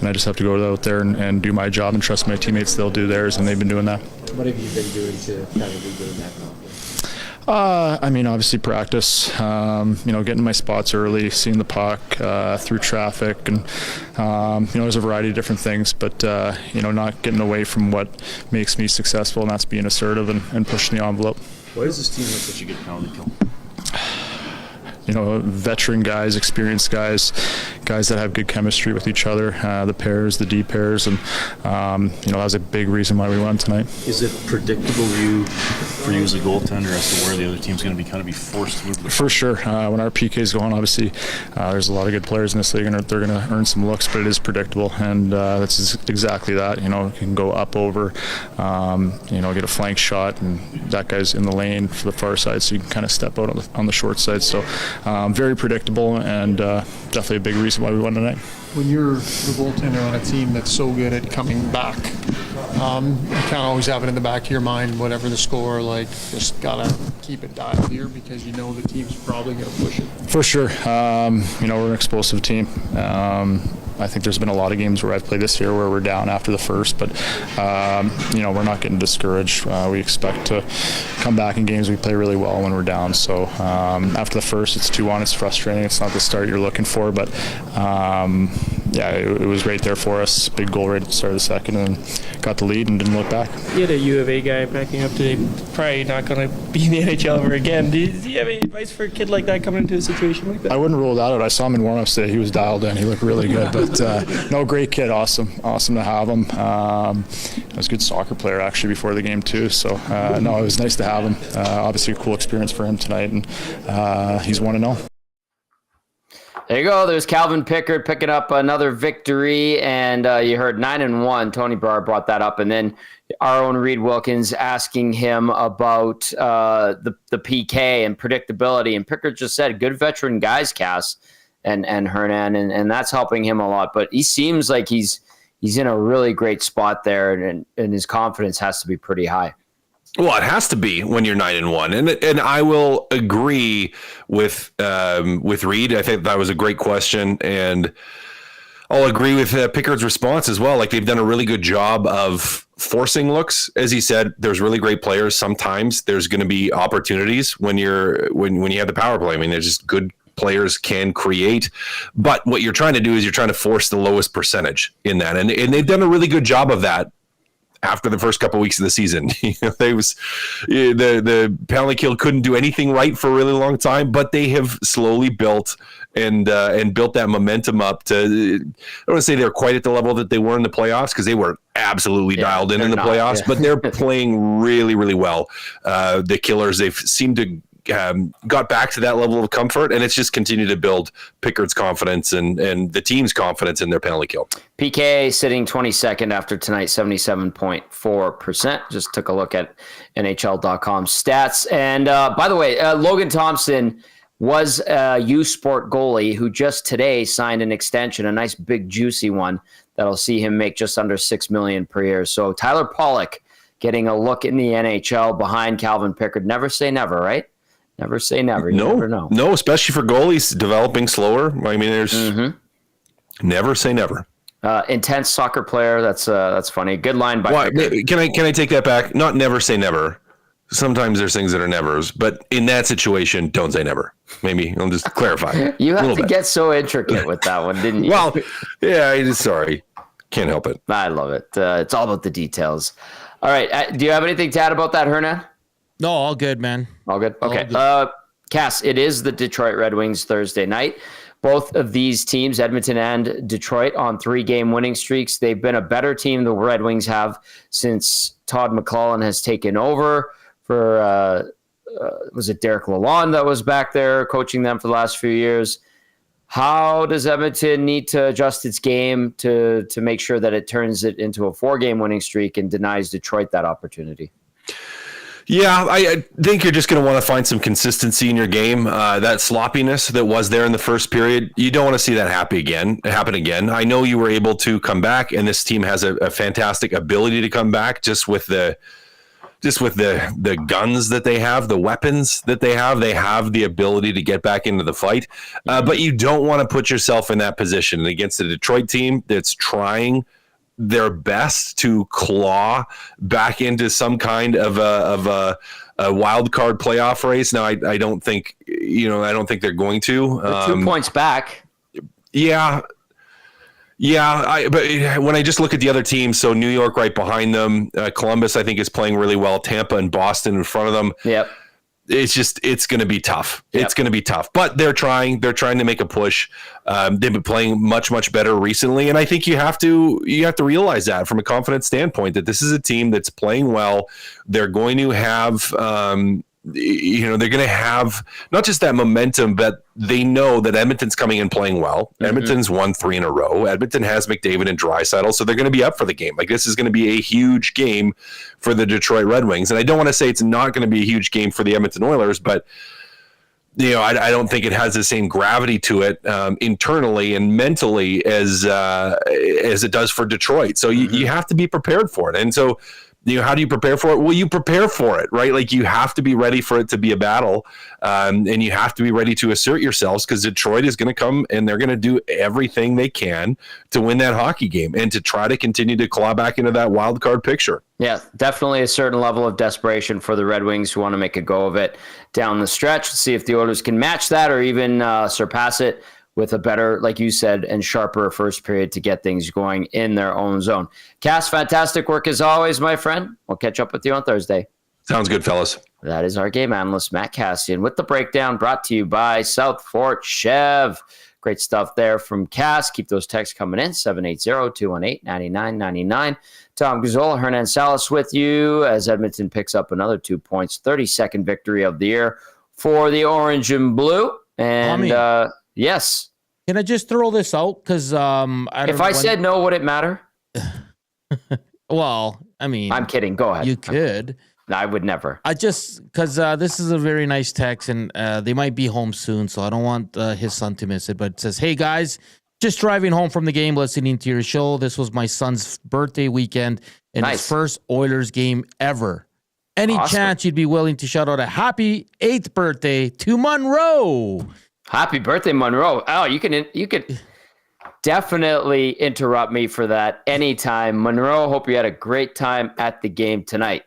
I just have to go out there and do my job and trust my teammates they'll do theirs, and they've been doing that. What have you been doing to kind of rebuild that confidence? Obviously practice, getting my spots early, seeing the puck through traffic, and, there's a variety of different things, but, not getting away from what makes me successful, and that's being assertive and pushing the envelope. Why does this team have such a good penalty kill? Veteran guys, experienced guys that have good chemistry with each other, the pairs, the D pairs, and that was a big reason why we won tonight. Is it predictable for you as a goaltender as to where the other team's going to be forced to move? For sure. When our PK's going, obviously there's a lot of good players in this league, and they're going to earn some looks, but it is predictable, and that's exactly that. It can go up over, get a flank shot, and that guy's in the lane for the far side, so you can kind of step out on the short side. So very predictable, and definitely a big reason why we won tonight. When you're the goaltender on a team that's so good at coming back, you can't always have it in the back of your mind, whatever the score, like, just gotta keep it dialed here because you know the team's probably gonna push it. For sure. We're an explosive team. I think there's been a lot of games where I've played this year where we're down after the first, but we're not getting discouraged. We expect to come back in games we play really well when we're down. So after the first, it's 2-1. It's frustrating. It's not the start you're looking for, but it was right there for us. Big goal right at the start of the second, and got the lead and didn't look back. You had a U of A guy backing up today, probably not going to be in the NHL ever again. Do you have any advice for a kid like that coming into a situation like that? I wouldn't rule that out. I saw him in warm-ups today. He was dialed in. He looked really good. But no, great kid. Awesome to have him. He was a good soccer player actually before the game too. So it was nice to have him. Obviously a cool experience for him tonight, and he's 1-0. There you go. There's Calvin Pickard picking up another victory, and you heard 9-1. Tony Brouwer brought that up, and then our own Reed Wilkins asking him about the PK and predictability, and Pickard just said, "Good veteran guys, Cass and Hernan," and that's helping him a lot. But he seems like he's in a really great spot there, and his confidence has to be pretty high. Well, it has to be when you're 9-1, and I will agree with Reed. I think that was a great question, and I'll agree with Pickard's response as well. Like, they've done a really good job of forcing looks, as he said. There's really great players. Sometimes there's going to be opportunities when you have the power play. I mean, there's just good players can create, but what you're trying to do is you're trying to force the lowest percentage in that, and they've done a really good job of that. After the first couple of weeks of the season, the penalty kill couldn't do anything right for a really long time, but they have slowly built and built that momentum up to. I don't want to say they're quite at the level that they were in the playoffs, because they were absolutely dialed in the playoffs, but they're playing really, really well. The Killers, they've seemed to got back to that level of comfort, and it's just continued to build Pickard's confidence and the team's confidence in their penalty kill. PK sitting 22nd after tonight, 77.4%. Just took a look at NHL.com stats. And by the way, Logan Thompson was a U Sport goalie who just today signed an extension, a nice big juicy one that'll see him make just under $6 million per year. So Tyler Pollock getting a look in the NHL behind Calvin Pickard. Never say never, right? Never say never. You never know. No, especially for goalies developing slower. I mean, there's never say never. Intense soccer player. That's funny. Good line by Pickard. Can I take that back? Not never say never. Sometimes there's things that are nevers, but in that situation, don't say never. Maybe I'll just clarify. You have to get so intricate with that one, didn't you? Well, yeah. Sorry, can't help it. I love it. It's all about the details. All right. Do you have anything to add about that, Hernan? No, all good, man. All good? Okay. Cass, it is the Detroit Red Wings Thursday night. Both of these teams, Edmonton and Detroit, on 3-game winning streaks. They've been a better team, the Red Wings have, since Todd McLellan has taken over for, was it Derek Lalonde that was back there coaching them for the last few years? How does Edmonton need to adjust its game to make sure that it turns it into a 4-game winning streak and denies Detroit that opportunity? Yeah, I think you're just going to want to find some consistency in your game. That sloppiness that was there in the first period, you don't want to see that happen again. I know you were able to come back, and this team has a fantastic ability to come back just with the guns that they have, the weapons that they have the ability to get back into the fight. But you don't want to put yourself in that position against a Detroit team that's trying their best to claw back into some kind of a wild card playoff race. Now, I don't think they're going to. They're 2 points back. Yeah. But when I just look at the other teams, so New York right behind them, Columbus, I think, is playing really well. Tampa and Boston in front of them. Yep. It's going to be tough. Yep. It's going to be tough, but they're trying to make a push. They've been playing much, much better recently. And I think you have to realize that from a confidence standpoint, that this is a team that's playing well. They're going to have, they're going to have not just that momentum, but they know that Edmonton's coming in playing well. Mm-hmm. Edmonton's won 3 in a row. Edmonton has McDavid and Draisaitl, so they're going to be up for the game. Like, this is going to be a huge game for the Detroit Red Wings. And I don't want to say it's not going to be a huge game for the Edmonton Oilers, but I don't think it has the same gravity to it internally and mentally as it does for Detroit. So you have to be prepared for it. And so, how do you prepare for it? Well, you prepare for it, right? Like you have to be ready for it to be a battle, and you have to be ready to assert yourselves because Detroit is going to come and they're going to do everything they can to win that hockey game and to try to continue to claw back into that wild card picture. Yeah, definitely a certain level of desperation for the Red Wings who want to make a go of it down the stretch. Let's see if the Oilers can match that or even surpass it with a better, like you said, and sharper first period to get things going in their own zone. Cass, fantastic work as always, my friend. We'll catch up with you on Thursday. Sounds good, fellas. That is our game analyst, Matt Cassian, with the breakdown brought to you by South Fort Chev. Great stuff there from Cass. Keep those texts coming in, 780-218-9999. Tom Gazzola, Hernan Salas with you as Edmonton picks up another 2 points. 32nd victory of the year for the Orange and Blue. And yes. Can I just throw this out? Because if I said no, would it matter? Well, I mean, I'm kidding. Go ahead. You could. No, I would never. I just because this is a very nice text, and they might be home soon, so I don't want his son to miss it. But it says, "Hey guys, just driving home from the game, listening to your show. This was my son's birthday weekend and his first Oilers game ever. Any chance you'd be willing to shout out a happy 8th birthday to Monroe?" Happy birthday, Monroe. Oh, you could definitely interrupt me for that anytime. Monroe, hope you had a great time at the game tonight.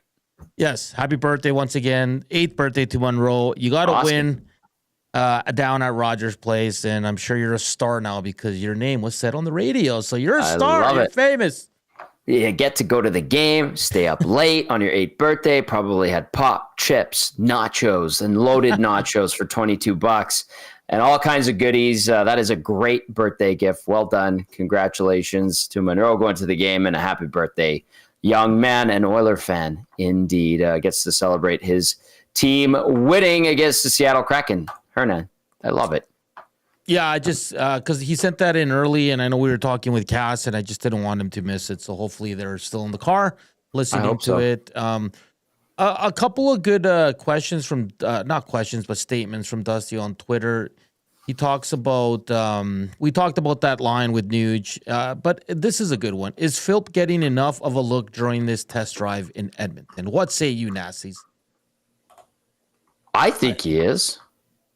Yes, happy birthday once again. 8th birthday to Monroe. You got to win down at Rogers Place, and I'm sure you're a star now because your name was said on the radio. So you're a star. You're famous. You get to go to the game, stay up late on your 8th birthday, probably had pop, chips, nachos, and loaded nachos for $22. And all kinds of goodies. That is a great birthday gift. Well done. Congratulations to Monroe going to the game, and a happy birthday, young man and Oiler fan. Indeed, gets to celebrate his team winning against the Seattle Kraken. Hernan, I love it. Yeah, I just because he sent that in early, and I know we were talking with Cass, and I just didn't want him to miss it. So hopefully they're still in the car listening to it. A couple of good questions from not questions, but statements from Dusty on Twitter. He talks about we talked about that line with Nuge, but this is a good one. Is Philp getting enough of a look during this test drive in Edmonton? What say you, Nasties? I think he is.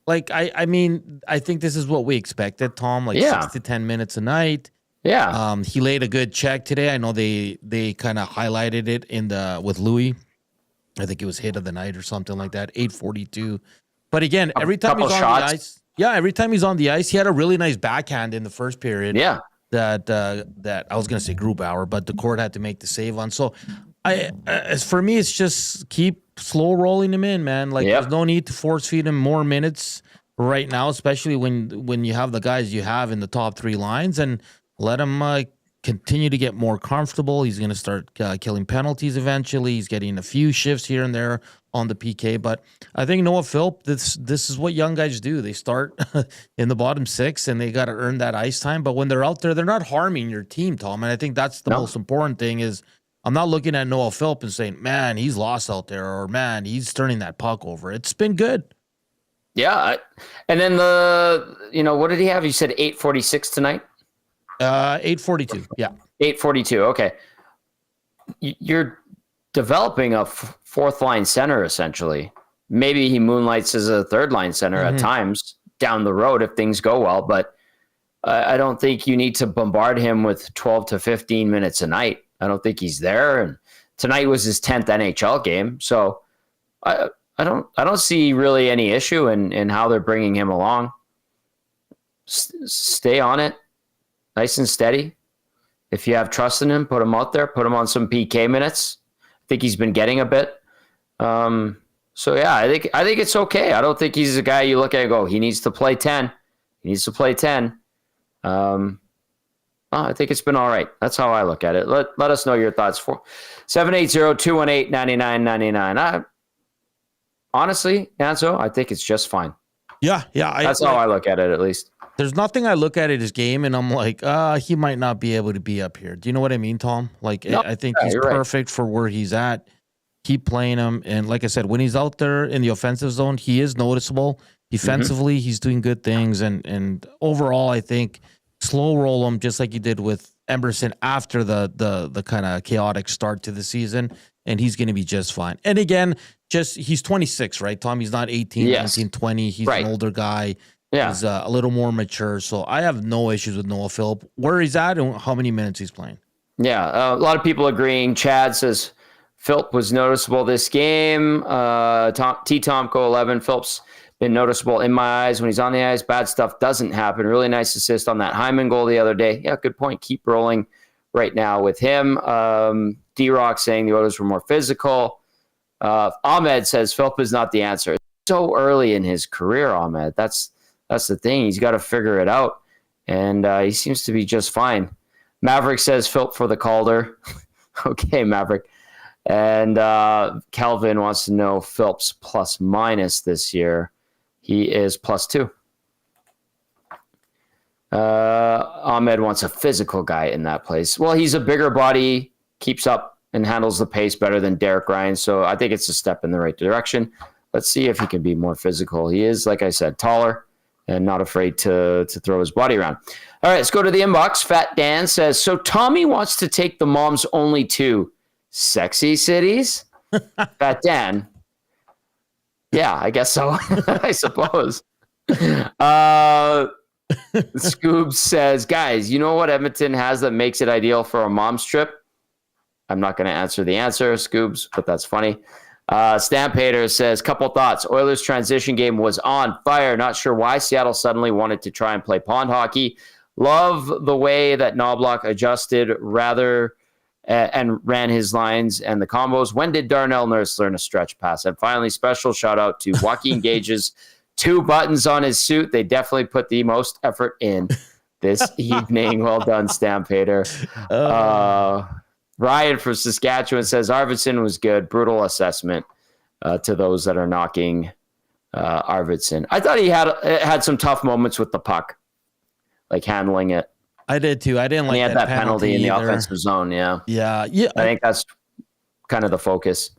Like, I mean, I think this is what we expected, Tom. Like 6 to 10 minutes a night. Yeah. He laid a good check today. I know they kind of highlighted it with Louis. I think it was hit of the night or something like that. 8:42. But again, every time he's on the ice, every time he's on the ice, he had a really nice backhand in the first period. Yeah. That I was gonna say Grubauer, but the court had to make the save on. So as for me, it's just keep slow rolling him in, man. Like there's no need to force feed him more minutes right now, especially when you have the guys you have in the top 3 lines, and let him continue to get more comfortable. He's going to start killing penalties eventually. He's getting a few shifts here and there on the PK. But I think Noah Philp, this is what young guys do. They start in the bottom 6, and they got to earn that ice time. But when they're out there, they're not harming your team, Tom. And I think that's the most important thing is I'm not looking at Noah Philp and saying, man, he's lost out there, or man, he's turning that puck over. It's been good. Yeah. And then what did he have? You said 8:46 tonight? 8:42. Yeah. 8:42. Okay. You're developing a 4th line center, essentially. Maybe he moonlights as a 3rd line center at times down the road if things go well, but I don't think you need to bombard him with 12 to 15 minutes a night. I don't think he's there. And tonight was his 10th NHL game. So I don't see really any issue in how they're bringing him along. Stay on it. Nice and steady. If you have trust in him, put him out there. Put him on some PK minutes. I think he's been getting a bit. So yeah, I think it's okay. I don't think he's a guy you look at and go, he needs to play 10. He needs to play 10. I think it's been all right. That's how I look at it. Let us know your thoughts for 780-218-9999. Honestly, Anso, I think it's just fine. Yeah. That's how I look at it, at least. There's nothing I look at his game and I'm like, he might not be able to be up here. Do you know what I mean, Tom? Like, no, I think he's perfect for where he's at. Keep playing him. And like I said, when he's out there in the offensive zone, he is noticeable. Defensively, he's doing good things, and overall, I think slow roll him just like you did with Emerson after the kind of chaotic start to the season, and he's going to be just fine. And again, he's 26, right, Tom? He's not 18, 19, 20. He's an older guy. Yeah. He's a little more mature, so I have no issues with Noah Phillip. Where he's at and how many minutes he's playing. Yeah, a lot of people agreeing. Chad says Phillip was noticeable this game. Tomko 11. Phillip's been noticeable in my eyes when he's on the ice. Bad stuff doesn't happen. Really nice assist on that Hyman goal the other day. Yeah, good point. Keep rolling right now with him. D-Rock saying the Oilers were more physical. Ahmed says Phillip is not the answer. It's so early in his career, Ahmed. That's the thing. He's got to figure it out, and he seems to be just fine. Maverick says Phillip for the Calder. Okay, Maverick. And Calvin wants to know Phillip's plus minus this year. He is +2. Ahmed wants a physical guy in that place. Well, he's a bigger body, keeps up and handles the pace better than Derek Ryan. So I think it's a step in the right direction. Let's see if he can be more physical. He is, like I said, taller and not afraid to throw his body around. All right, let's go to the inbox. Fat Dan says, so Tommy wants to take the moms only to sexy cities? Fat Dan. Yeah, I guess so. I suppose. Scoobs says, guys, you know what Edmonton has that makes it ideal for a mom's trip? I'm not going to answer the answer, Scoobs, but that's funny. Stamp Hater says, couple thoughts. Oilers' transition game was on fire. Not sure why Seattle suddenly wanted to try and play pond hockey. Love the way that Knobloch adjusted and ran his lines and the combos. When did Darnell Nurse learn a stretch pass? And finally, special shout out to Joaquin Gage's 2 buttons on his suit. They definitely put the most effort in this evening. Well done, Stamp Hater. Ryan from Saskatchewan says Arvidsson was good. Brutal assessment to those that are knocking Arvidsson. I thought he had some tough moments with the puck, like handling it. I did too. I didn't like he had that penalty in the either. offensive zone. Yeah. Yeah. I think that's kind of the focus.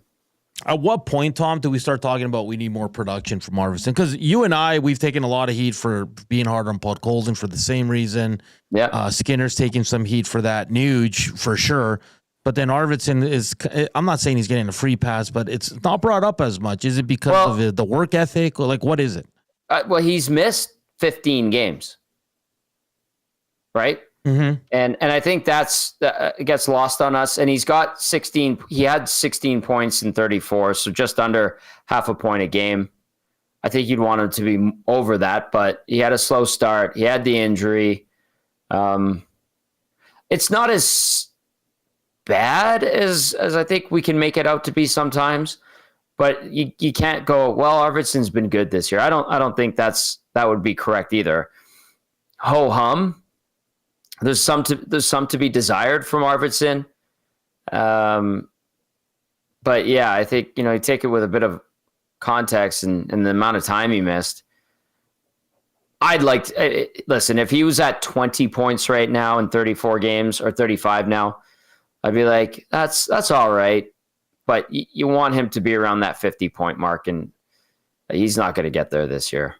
At what point, Tom, do we start talking about we need more production from Arvidsson? Because you and I, we've taken a lot of heat for being hard on Podkolzin for the same reason. Yeah. Skinner's taking some heat for that. Nuge, for sure. But then Arvidsson is, I'm not saying he's getting a free pass, but it's not brought up as much. Is it because of the work ethic? Or like, what is it? Well, he's missed 15 games. Right? Mm-hmm. And I think it gets lost on us. And he's got 16. He had 16 points in 34, so just under half a point a game. I think you'd want him to be over that, but he had a slow start. He had the injury. It's not as bad as I think we can make it out to be sometimes, but you can't go, well, Arvidsson's been good this year. I don't think that would be correct either. Ho hum. There's some to be desired from Arvidsson. But yeah, I think, you take it with a bit of context and the amount of time he missed. I'd like to, listen, if he was at 20 points right now in 34 games or 35 now, I'd be like, that's all right. But you want him to be around that 50-point mark, and he's not going to get there this year.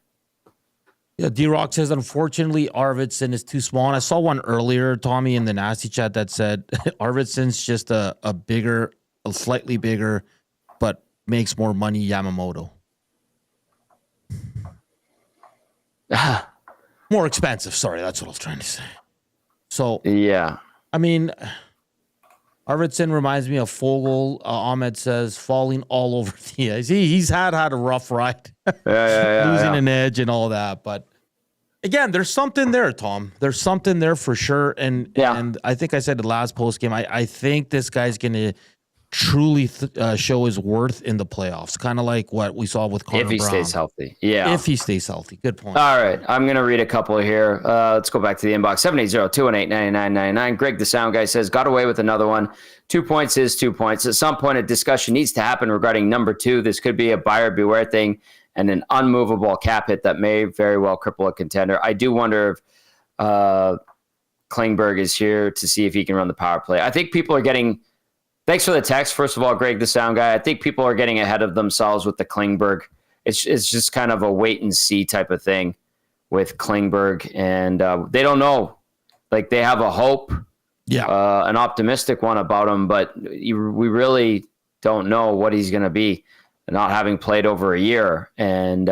Yeah, D-Rock says, unfortunately, Arvidsson is too small. And I saw one earlier, Tommy, in the Nasty Chat that said Arvidsson's just a slightly bigger, but makes more money Yamamoto. More expensive. Sorry, that's what I was trying to say. So, yeah. I mean, Arvidsson reminds me of Fogle. Ahmed says, falling all over the ice. He's had a rough ride. Losing an edge and all that. But again, there's something there, Tom. There's something there for sure. And I think I said the last post game, I think this guy's going to truly show his worth in the playoffs. Kind of like what we saw with Connor Brown. If he stays healthy. Yeah. If he stays healthy. Good point. All right. I'm going to read a couple here. Let's go back to the inbox. 780-218-9999. Greg, the sound guy, says, got away with another one. 2 points is 2 points. At some point, a discussion needs to happen regarding number 2. This could be a buyer beware thing and an unmovable cap hit that may very well cripple a contender. I do wonder if Klingberg is here to see if he can run the power play. I think people are getting... Thanks for the text. First of all, Greg, the sound guy. I think people are getting ahead of themselves with the Klingberg it's just kind of a wait and see type of thing with Klingberg, and they don't know. Like, they have a hope, an optimistic one about him, but we really don't know what he's going to be, not having played over a year, and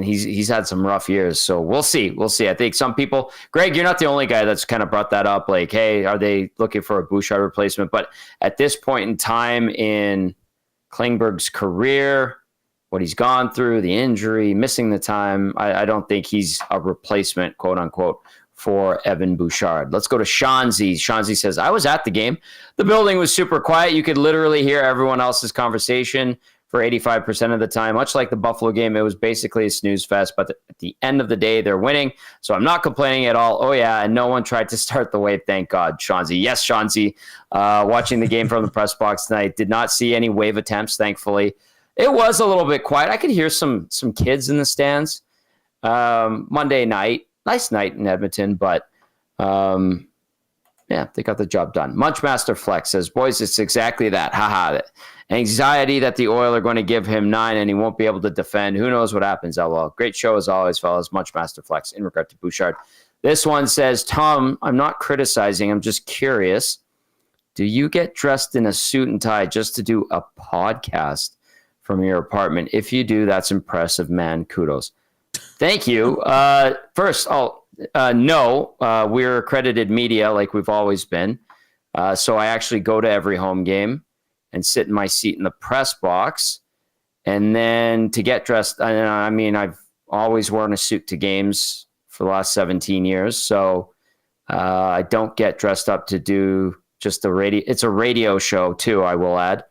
he's had some rough years. So we'll see. I think some people, Greg, you're not the only guy that's kind of brought that up. Like, hey, are they looking for a Bouchard replacement? But at this point in time in Klingberg's career, what he's gone through, the injury, missing the time, I don't think he's a replacement, quote unquote, for Evan Bouchard. Let's go to Shanzi. Shanzi says, I was at the game. The building was super quiet. You could literally hear everyone else's conversation for 85% of the time. Much like the Buffalo game, it was basically a snooze fest, but at the end of the day, they're winning. So I'm not complaining at all. Oh, yeah, and no one tried to start the wave, thank God, Shanzi. Yes, Shanzi, watching the game from the press box tonight, did not see any wave attempts, thankfully. It was a little bit quiet. I could hear some kids in the stands Monday night. Nice night in Edmonton, but yeah, they got the job done. Munchmaster Flex says, boys, it's exactly that. Haha. Anxiety that the Oilers are going to give him 9 and he won't be able to defend. Who knows what happens? LOL. Great show as always, fellas. Munchmaster Flex in regard to Bouchard. This one says, Tom, I'm not criticizing. I'm just curious. Do you get dressed in a suit and tie just to do a podcast from your apartment? If you do, that's impressive, man. Kudos. Thank you. First, no, we're accredited media like we've always been. So I actually go to every home game and sit in my seat in the press box. And then to get dressed, I mean, I've always worn a suit to games for the last 17 years. So I don't get dressed up to do just the radio. It's a radio show too, I will add.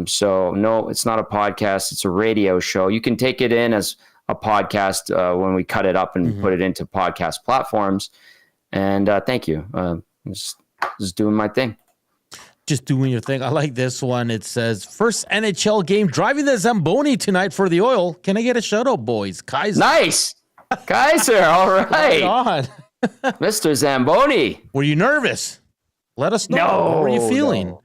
So no, it's not a podcast. It's a radio show. You can take it in as a podcast when we cut it up and put it into podcast platforms. And thank you. Just doing my thing. Just doing your thing. I like this one. It says, first NHL game, driving the Zamboni tonight for the Oil. Can I get a shout out, boys? Kaiser. Nice. Kaiser. All right. God. Mr. Zamboni. Were you nervous? Let us know. No. What were you feeling? No.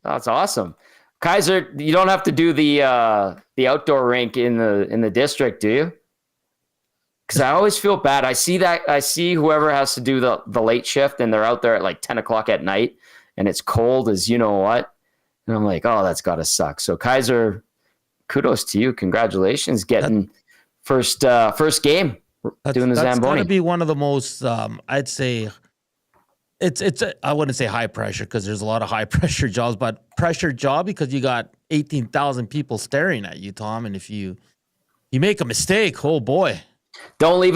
That's awesome. Kaiser, you don't have to do the outdoor rink in the district, do you? Because I always feel bad. I see whoever has to do the late shift and they're out there at like 10 o'clock at night and it's cold as you know what. And I'm like, oh, that's got to suck. So Kaiser, kudos to you. Congratulations getting first game doing the Zamboni. That's got to be one of the most, I'd say, I wouldn't say high pressure because there's a lot of high pressure jobs, but pressure job because you got 18,000 people staring at you, Tom. And if you make a mistake, oh boy. Don't leave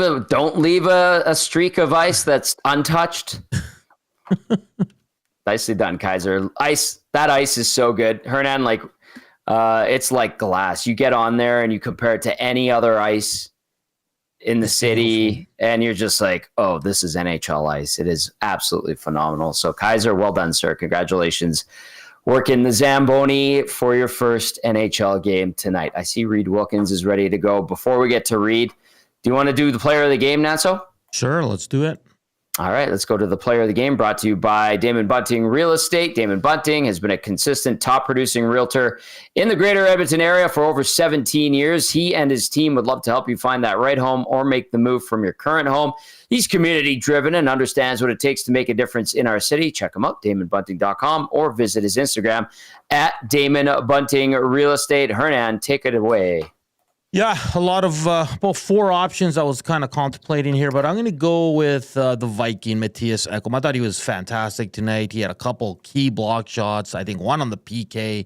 a streak of ice that's untouched. Nicely done, Kaiser. That ice is so good. Hernan, it's like glass. You get on there and you compare it to any other ice in the city, and you're just like, oh, this is NHL ice. It is absolutely phenomenal. So Kaiser, well done, sir. Congratulations. Working the Zamboni for your first NHL game tonight. I see Reed Wilkins is ready to go. Before we get to Reed, do you want to do the player of the game, Nanso? Sure, let's do it. All right, let's go to the player of the game, brought to you by Damon Bunting Real Estate. Damon Bunting has been a consistent top-producing realtor in the greater Edmonton area for over 17 years. He and his team would love to help you find that right home or make the move from your current home. He's community-driven and understands what it takes to make a difference in our city. Check him out, DamonBunting.com, or visit his Instagram at Damon Bunting Real Estate. Hernan, take it away. Yeah, a lot of, about 4 options I was kind of contemplating here, but I'm going to go with the Viking, Matthias Ekholm. I thought he was fantastic tonight. He had a couple key block shots. I think one on the PK.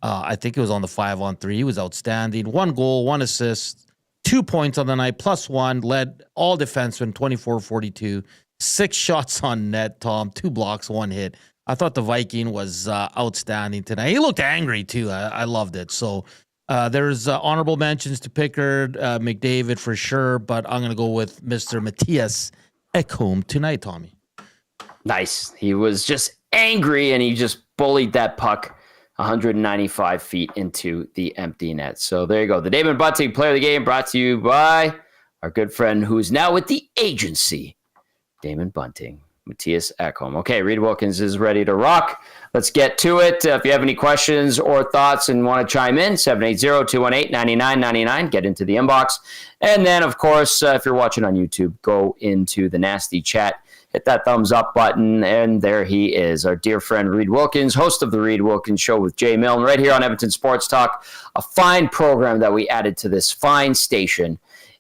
I think it was on the 5-on-3. He was outstanding. 1 goal, 1 assist, 2 points on the night, +1, led all defensemen, 24-42. 6 shots on net, Tom, 2 blocks, 1 hit. I thought the Viking was outstanding tonight. He looked angry, too. I loved it. So, there's honorable mentions to Pickard, McDavid for sure, but I'm going to go with Mr. Matthias Ekholm tonight, Tommy. Nice. He was just angry, and he just bullied that puck 195 feet into the empty net. So there you go. The Damon Bunting Player of the Game brought to you by our good friend who's now with the agency, Damon Bunting. Matthias Ekholm. Okay, Reed Wilkins is ready to rock. Let's get to it. If you have any questions or thoughts and want to chime in, 780-218-9999. Get into the inbox. And then, of course, if you're watching on YouTube, go into the nasty chat. Hit that thumbs up button, and there he is, our dear friend Reed Wilkins, host of the Reed Wilkins Show with Jay Milne, right here on Edmonton Sports Talk, a fine program that we added to this fine station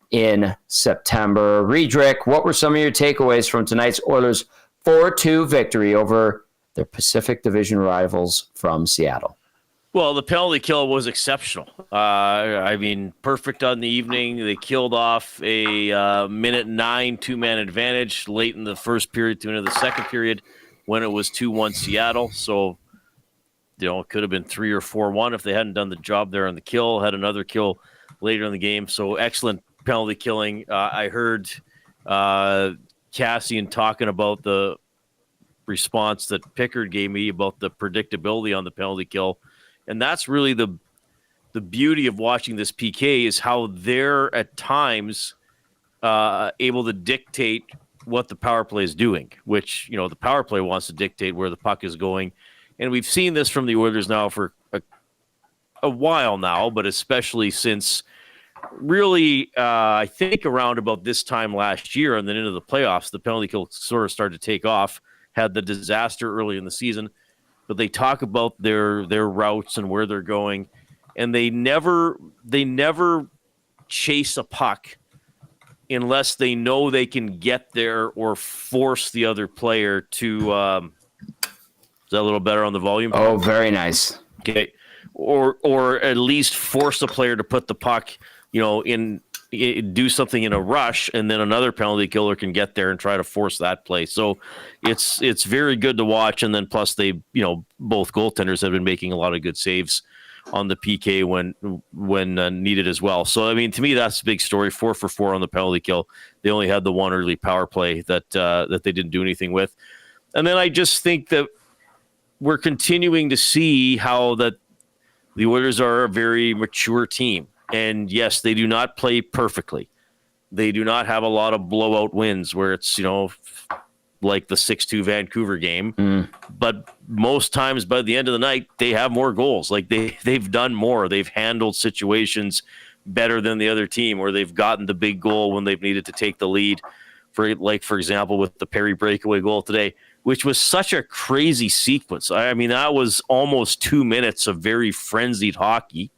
in September. Riedrich, what were some of your takeaways from tonight's Oilers 4-2 victory over their Pacific Division rivals from Seattle? Well, the penalty kill was exceptional. I mean, perfect on the evening. They killed off a minute 9 two-man advantage late in the first period to into the second period when it was 2-1 Seattle. So, it could have been 3 or 4-1 if they hadn't done the job there on the kill, had another kill later in the game. So excellent penalty killing. I heard Cassian talking about the response that Pickard gave me about the predictability on the penalty kill. And that's really the beauty of watching this PK is how they're at times able to dictate what the power play is doing, which, the power play wants to dictate where the puck is going. And we've seen this from the Oilers now for a while now, but especially since really, I think around about this time last year and then into the playoffs, the penalty kill sort of started to take off, had the disaster early in the season. But they talk about their routes and where they're going, and they never chase a puck unless they know they can get there or force the other player to. Is that a little better on the volume? Oh, very nice. Okay, or at least force the player to put the puck, do something in a rush, and then another penalty killer can get there and try to force that play. So it's very good to watch. And then plus they, both goaltenders have been making a lot of good saves on the PK when needed as well. So, I mean, to me, that's a big story. 4 for 4 on the penalty kill. They only had the one early power play that they didn't do anything with. And then I just think that we're continuing to see how that the Oilers are a very mature team. And yes, they do not play perfectly. They do not have a lot of blowout wins where it's, like the 6-2 Vancouver game. But most times by the end of the night, they have more goals. Like they've done more. They've handled situations better than the other team, or they've gotten the big goal when they've needed to take the lead. For example, with the Perry breakaway goal today, which was such a crazy sequence. I mean, that was almost 2 minutes of very frenzied hockey.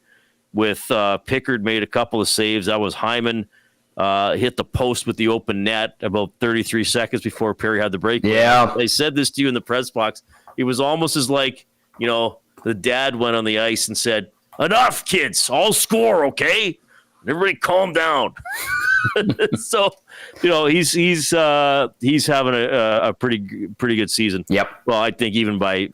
With Pickard made a couple of saves. That was Hyman hit the post with the open net about 33 seconds before Perry had the break. Yeah. I said this to you in the press box. It was almost as like, the dad went on the ice and said, "Enough, kids. I'll score, okay? Everybody calm down." So, he's having a pretty good season. Yep. Well, I think even by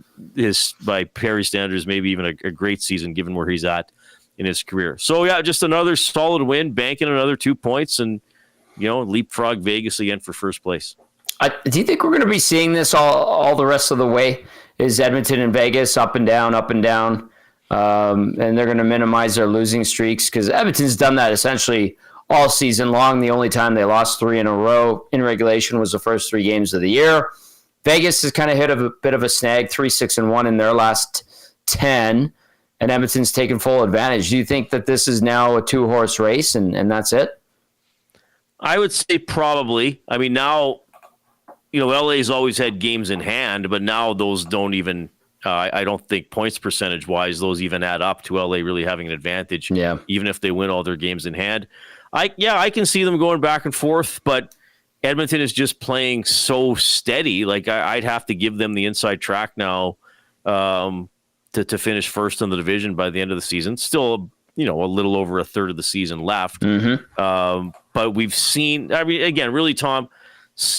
Perry standards, maybe even a great season given where he's at in his career. So yeah, just another solid win, banking another 2 points, and leapfrog Vegas again for first place. Do you think we're going to be seeing this all the rest of the way? Is Edmonton and Vegas up and down, and they're going to minimize their losing streaks? Because Edmonton's done that essentially all season long. The only time they lost 3 in a row in regulation was the first 3 games of the year. Vegas has kind of hit a bit of a snag, 3-6-1 in their last 10. And Edmonton's taken full advantage. Do you think that this is now a 2-horse race and that's it? I would say probably. I mean, now, LA's always had games in hand, but now those don't even, I don't think points percentage-wise, those even add up to LA really having an advantage, even if they win all their games in hand. I can see them going back and forth, but Edmonton is just playing so steady. Like, I'd have to give them the inside track now, to finish first in the division by the end of the season. Still, a little over a third of the season left. But we've seen, I mean, again, really, Tom,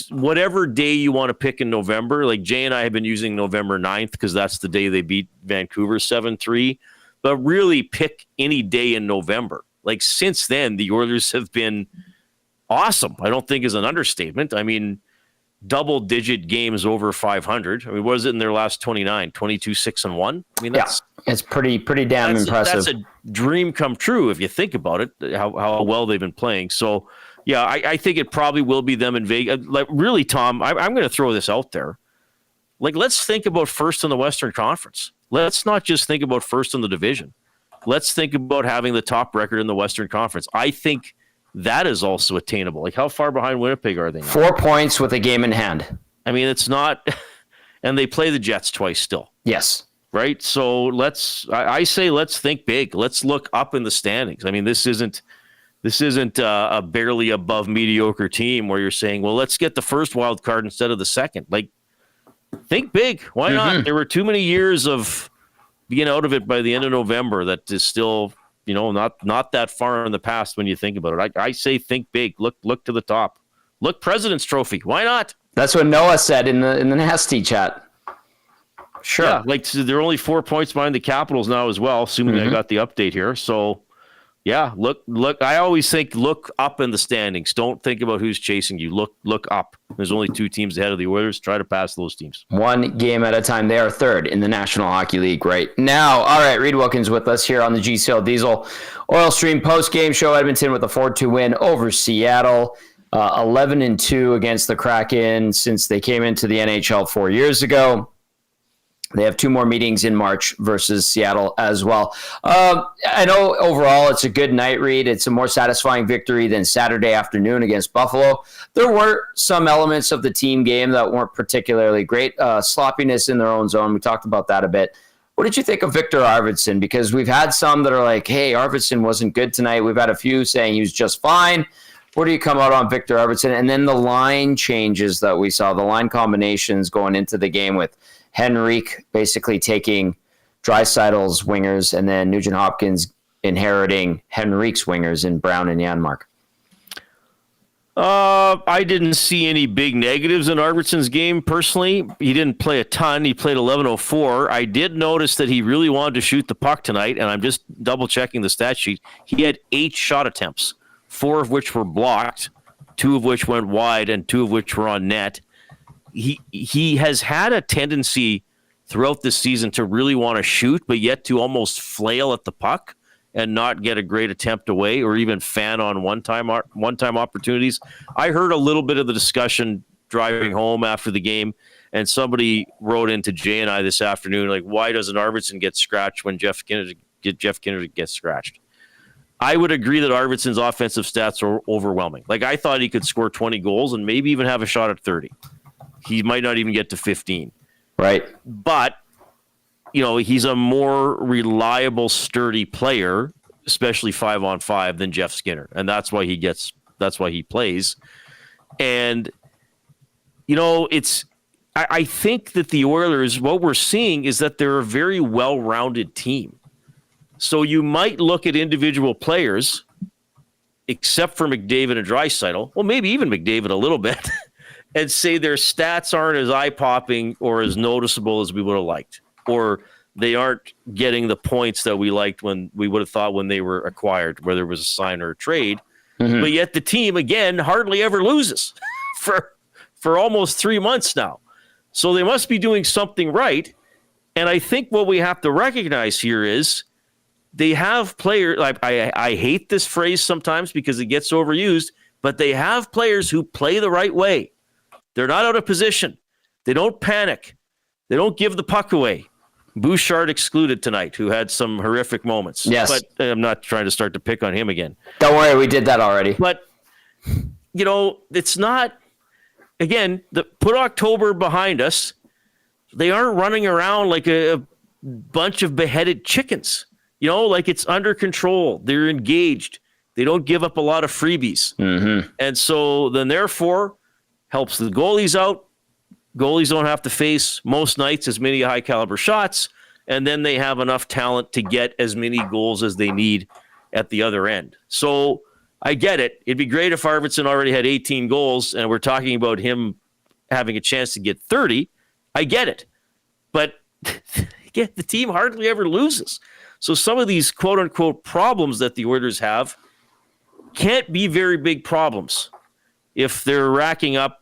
whatever day you want to pick in November, like Jay and I have been using November 9th because that's the day they beat Vancouver 7-3. But really pick any day in November. Like since then, the Oilers have been awesome. I don't think is an understatement. I mean, double-digit games over 500. I mean, what is it in their last 29? 22-6-1? I mean, it's pretty damn impressive. That's a dream come true if you think about it, how well they've been playing. So, Yeah, I think it probably will be them in Vegas. Like, really, Tom, I'm going to throw this out there. Like, let's think about first in the Western Conference. Let's not just think about first in the division. Let's think about having the top record in the Western Conference. I think that is also attainable. Like, how far behind Winnipeg are they now? 4 points with a game in hand. I mean, it's not, and they play the Jets twice still. Yes. Right? So I say let's think big. Let's look up in the standings. I mean, this isn't a barely above mediocre team where you're saying, well, let's get the first wild card instead of the second. Like, think big. Why not? There were too many years of being out of it by the end of November that is still, not that far in the past when you think about it. I say think big. Look to the top. Look, President's Trophy. Why not? That's what Noah said in the Nasty chat. Sure. Yeah, like they're only 4 points behind the Capitals now as well, assuming I got the update here. So, yeah, look. I always think look up in the standings. Don't think about who's chasing you. Look up. There's only 2 teams ahead of the Oilers. Try to pass those teams. 1 game at a time. They are third in the National Hockey League right now. All right, Reed Wilkins with us here on the GCL Diesel Oil Stream post-game show. Edmonton with a 4-2 win over Seattle. 11-2 against the Kraken since they came into the NHL 4 years ago. They have 2 more meetings in March versus Seattle as well. I know overall it's a good night, Reed. It's a more satisfying victory than Saturday afternoon against Buffalo. There were some elements of the team game that weren't particularly great. Sloppiness in their own zone. We talked about that a bit. What did you think of Victor Arvidsson? Because we've had some that are like, hey, Arvidsson wasn't good tonight. We've had a few saying he was just fine. Where do you come out on Victor Arvidsson? And then the line changes that we saw, the line combinations going into the game with Henrique basically taking Draisaitl's wingers and then Nugent-Hopkins inheriting Henrique's wingers in Brown and Janmark. I didn't see any big negatives in Arvidsson's game personally. He didn't play a ton. He played 11:04. I did notice that he really wanted to shoot the puck tonight, and I'm just double-checking the stat sheet. He had 8 shot attempts, 4 of which were blocked, 2 of which went wide, and 2 of which were on net. He has had a tendency throughout this season to really want to shoot, but yet to almost flail at the puck and not get a great attempt away or even fan on one-time opportunities. I heard a little bit of the discussion driving home after the game, and somebody wrote into Jay and I this afternoon, like, why doesn't Arvidsson get scratched when Jeff Kennedy gets scratched? I would agree that Arvidsson's offensive stats are overwhelming. Like, I thought he could score 20 goals and maybe even have a shot at 30. He might not even get to 15. Right. But, he's a more reliable, sturdy player, especially 5-on-5 than Jeff Skinner. And that's why he plays. And, I think that the Oilers, what we're seeing is that they're a very well-rounded team. So you might look at individual players, except for McDavid and Draisaitl, well, maybe even McDavid a little bit, and say their stats aren't as eye-popping or as noticeable as we would have liked, or they aren't getting the points that we liked when we would have thought when they were acquired, whether it was a sign or a trade. Mm-hmm. But yet the team, again, hardly ever loses for almost 3 months now. So they must be doing something right. And I think what we have to recognize here is they have players, like I hate this phrase sometimes because it gets overused, but they have players who play the right way. They're not out of position. They don't panic. They don't give the puck away. Bouchard excluded tonight, who had some horrific moments. Yes. But I'm not trying to start to pick on him again. Don't worry, we did that already. But, it's not, again, put October behind us. They aren't running around like a bunch of beheaded chickens. Like it's under control. They're engaged. They don't give up a lot of freebies. Mm-hmm. And so then therefore helps the goalies out. Goalies don't have to face most nights as many high caliber shots. And then they have enough talent to get as many goals as they need at the other end. So I get it. It'd be great if Arvidsson already had 18 goals and we're talking about him having a chance to get 30. I get it. But again, the team hardly ever loses. So some of these quote unquote problems that the Oilers have can't be very big problems if they're racking up.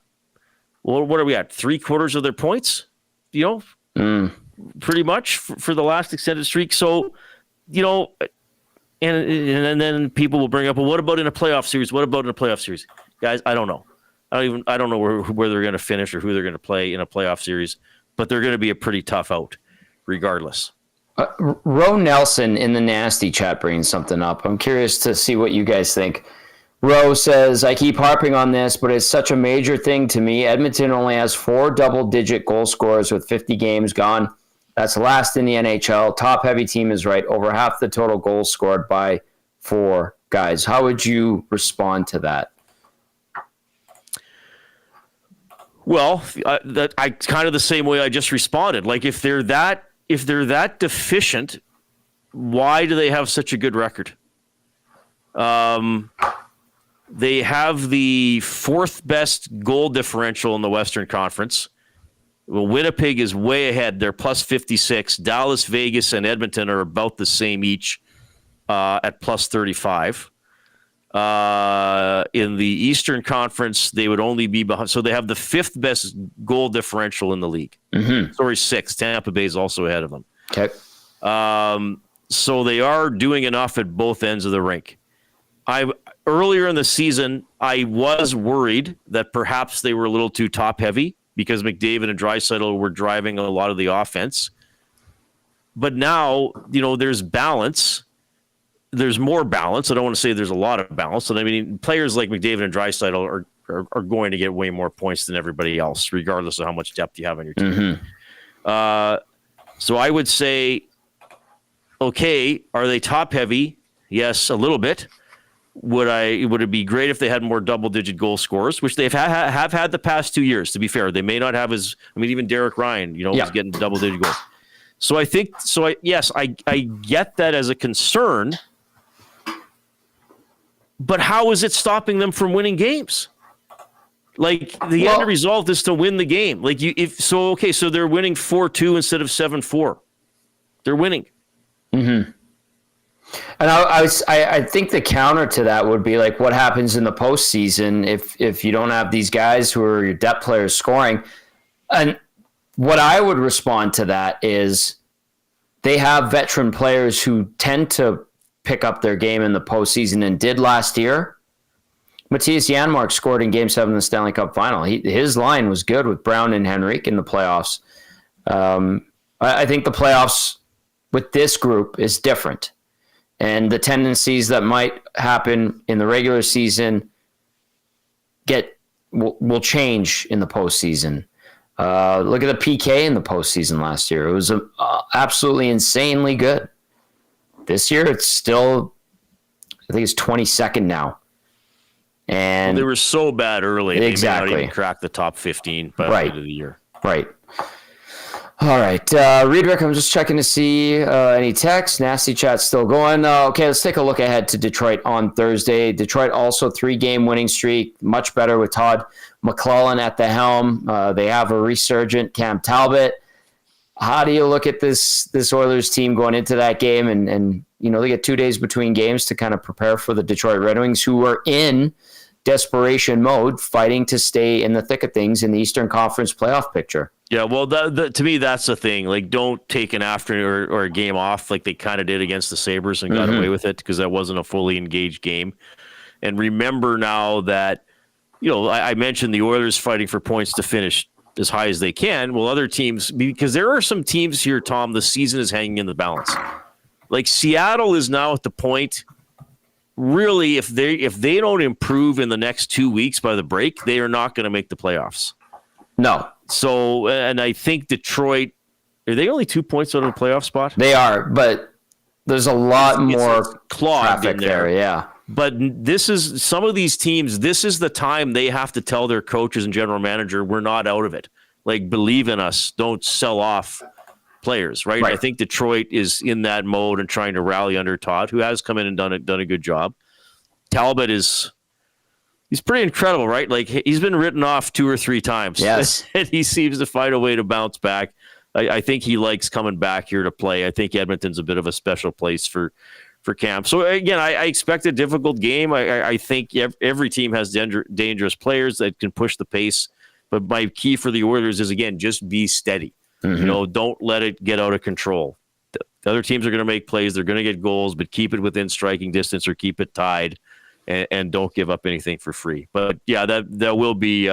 Well, what are we at? 3/4 of their points, pretty much for the last extended streak. So, And then people will bring up, well, what about in a playoff series? What about in a playoff series? Guys, I don't know. I don't know where they're going to finish or who they're going to play in a playoff series, but they're going to be a pretty tough out regardless. Ro Nelson in the nasty chat brings something up. I'm curious to see what you guys think. Ro says, I keep harping on this, but it's such a major thing to me. Edmonton only has 4 double-digit goal scorers with 50 games gone. That's last in the NHL. Top-heavy team is right. Over half the total goals scored by 4 guys. How would you respond to that? Well, I kind of the same way I just responded. Like, if they're that deficient, why do they have such a good record? They have the 4th best goal differential in the Western Conference. Well, Winnipeg is way ahead. They're plus 56. Dallas, Vegas, and Edmonton are about the same each at plus 35. In the Eastern Conference, they would only be behind. So they have the 5th best goal differential in the league. Mm-hmm. Sorry, 6th. Tampa Bay is also ahead of them. Okay. So they are doing enough at both ends of the rink. Earlier in the season, I was worried that perhaps they were a little too top heavy because McDavid and Draisaitl were driving a lot of the offense. But now, there's balance. There's more balance. I don't want to say there's a lot of balance. And I mean, players like McDavid and Draisaitl are going to get way more points than everybody else, regardless of how much depth you have on your team. Mm-hmm. So I would say, okay, are they top heavy? Yes, a little bit. Would it be great if they had more double-digit goal scorers, which they've have had the past 2 years, to be fair. They may not have even Derek Ryan, was getting double-digit goals. So I think, I get that as a concern, but how is it stopping them from winning games? Like, the end result is to win the game. Like, so they're winning 4-2 instead of 7-4. They're winning. Mm-hmm. And I think the counter to that would be like, what happens in the postseason if you don't have these guys who are your depth players scoring? And what I would respond to that is they have veteran players who tend to pick up their game in the postseason and did last year. Matthias Janmark scored in Game 7 of the Stanley Cup Final. His line was good with Brown and Henrique in the playoffs. I think the playoffs with this group is different. And the tendencies that might happen in the regular season will change in the postseason. Look at the PK in the postseason last year. It was absolutely insanely good. This year, it's still, I think it's 22nd now. And they were so bad early. Exactly. They may not even crack the top 15 by the end of the year. Right. All right. Riedrich, I'm just checking to see any text. Nasty chat's still going. Okay, let's take a look ahead to Detroit on Thursday. Detroit also 3-game winning streak, much better with Todd McLellan at the helm. They have a resurgent Cam Talbot. How do you look at this Oilers team going into that game? And they get 2 days between games to kind of prepare for the Detroit Red Wings, who are in desperation mode, fighting to stay in the thick of things in the Eastern Conference playoff picture. Yeah, well, to me, that's the thing. Like, don't take an afternoon or a game off like they kind of did against the Sabres and got away with it, because that wasn't a fully engaged game. And remember now that, I mentioned the Oilers fighting for points to finish as high as they can. Well, other teams, because there are some teams here, Tom, the season is hanging in the balance. Like, Seattle is now at the point, really, if they don't improve in the next 2 weeks by the break, they are not going to make the playoffs. No. So, and I think Detroit, are they only 2 points out of the playoff spot? They are, but there's a lot more clogged in there. Yeah. But some of these teams, this is the time they have to tell their coaches and general manager, we're not out of it. Like, believe in us. Don't sell off players, right? I think Detroit is in that mode and trying to rally under Todd, who has come in and done a good job. Talbot he's pretty incredible, right? Like, he's been written off 2 or 3 times. Yes. And he seems to find a way to bounce back. I think he likes coming back here to play. I think Edmonton's a bit of a special place for Cam. So, again, I expect a difficult game. I think every team has dangerous players that can push the pace. But my key for the Oilers is, again, just be steady. Mm-hmm. Don't let it get out of control. The other teams are going to make plays. They're going to get goals, but keep it within striking distance or keep it tied, and don't give up anything for free. But yeah, that will be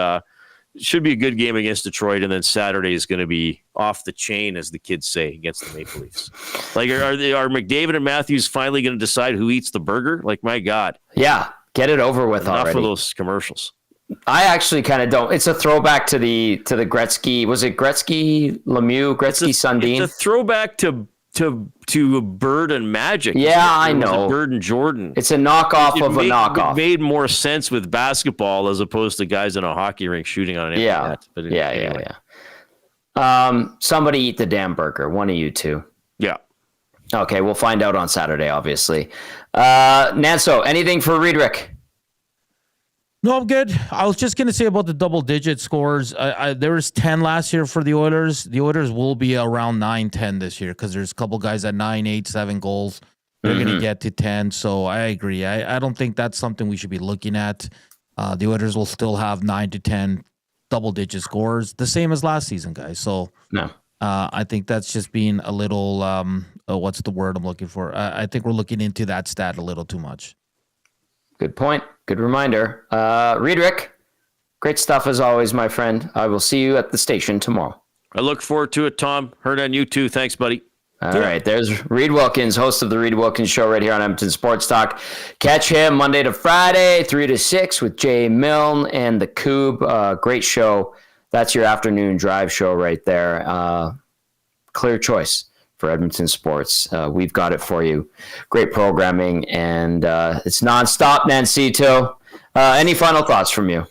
should be a good game against Detroit, and then Saturday is going to be off the chain, as the kids say, against the Maple Leafs. Like, are McDavid and Matthews finally going to decide who eats the burger? Like, my God, Yeah, get it over with enough already. of those commercials. I actually kind of don't. It's a throwback to the Gretzky. Was it Gretzky Lemieux? Gretzky Sundin? It's a throwback to Bird and Magic. Yeah, I It was know. a Bird and Jordan. It's a knockoff of a knockoff. It made more sense with basketball as opposed to guys in a hockey rink shooting on an empty net. But anyway. Somebody eat the damn burger. One of you two. Yeah. Okay, we'll find out on Saturday, obviously. Nanso, anything for Riedrich? No, I'm good. I was just going to say about the double-digit scores. There was 10 last year for the Oilers. The Oilers will be around 9-10 this year because there's a couple guys at 9, 8, 7 goals. They're going to get to 10, so I agree. I don't think that's something we should be looking at. The Oilers will still have 9 to 10 double-digit scores, the same as last season, guys. So No. I think that's just being a little, what's the word I'm looking for? I think we're looking into that stat a little too much. Good point. Good reminder. Riedrich, great stuff as always, my friend. I will see you at the station tomorrow. I look forward to it, Tom. Heard on you too. Thanks, buddy. All right. There's Reed Wilkins, host of the Reed Wilkins Show right here on Edmonton Sports Talk. Catch him Monday to Friday, 3 to 6 with Jay Milne and the Coob. Great show. That's your afternoon drive show right there. Clear choice for Edmonton sports. We've got it for you. Great programming, and it's nonstop, Nancito. Any final thoughts from you?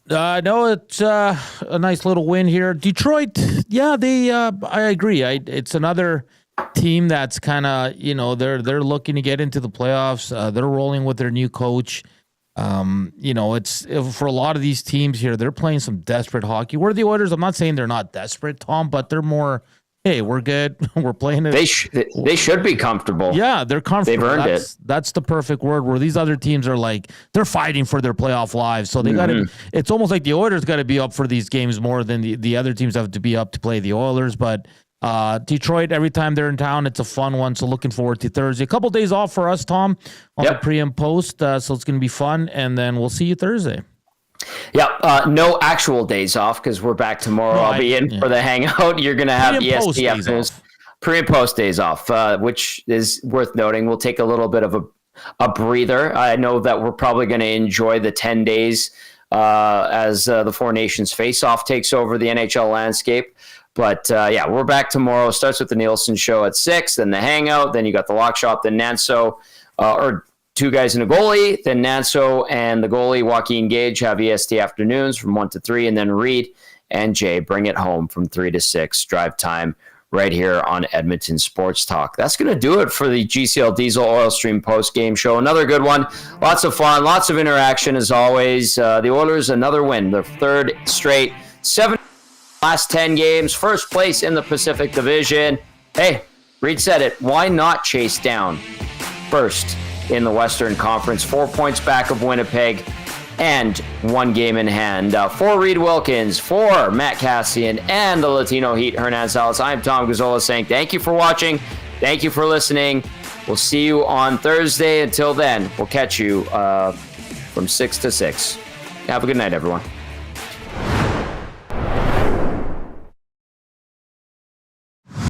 No, it's a nice little win here. Detroit, yeah, I agree. It's another team that's kind of, they're looking to get into the playoffs. They're rolling with their new coach. It's for a lot of these teams here, they're playing some desperate hockey. Where the Oilers, I'm not saying they're not desperate, Tom, but they're more, hey, we're good. We're playing it. They should be comfortable. Yeah, they're comfortable. They've earned it. That's the perfect word. Where these other teams are like, they're fighting for their playoff lives. So they got to. It's almost like the Oilers got to be up for these games more than the other teams have to be up to play the Oilers. But Detroit, every time they're in town, it's a fun one. So looking forward to Thursday. A couple days off for us, Tom, on the pre and post. So it's going to be fun, and then we'll see you Thursday. Yeah, no actual days off because we're back tomorrow. No, I'll be in for the hangout. You're going to have EST afternoons, pre and post days off, which is worth noting. We'll take a little bit of a breather. I know that we're probably going to enjoy the 10 days as the Four Nations face-off takes over the NHL landscape. But we're back tomorrow. Starts with the Nielsen Show at 6, then the hangout, then you got the lock shop, then Nanso, or two guys and a goalie, then Nanso and the goalie, Joaquin Gage, have EST afternoons from 1 to 3, and then Reed and Jay bring it home from 3 to 6, drive time right here on Edmonton Sports Talk. That's going to do it for the GCL Diesel Oil Stream post-game show. Another good one. Lots of fun, lots of interaction as always. The Oilers, another win, their third straight, 7 last 10 games, first place in the Pacific Division. Hey, Reed said it. Why not chase down first in the Western Conference? 4 points back of Winnipeg and 1 game in hand. For Reed Wilkins, for Matt Cassian, and the Latino Heat, Hernan Salas, I'm Tom Gazzola saying thank you for watching. Thank you for listening. We'll see you on Thursday. Until then, we'll catch you from 6 to 6. Have a good night, everyone.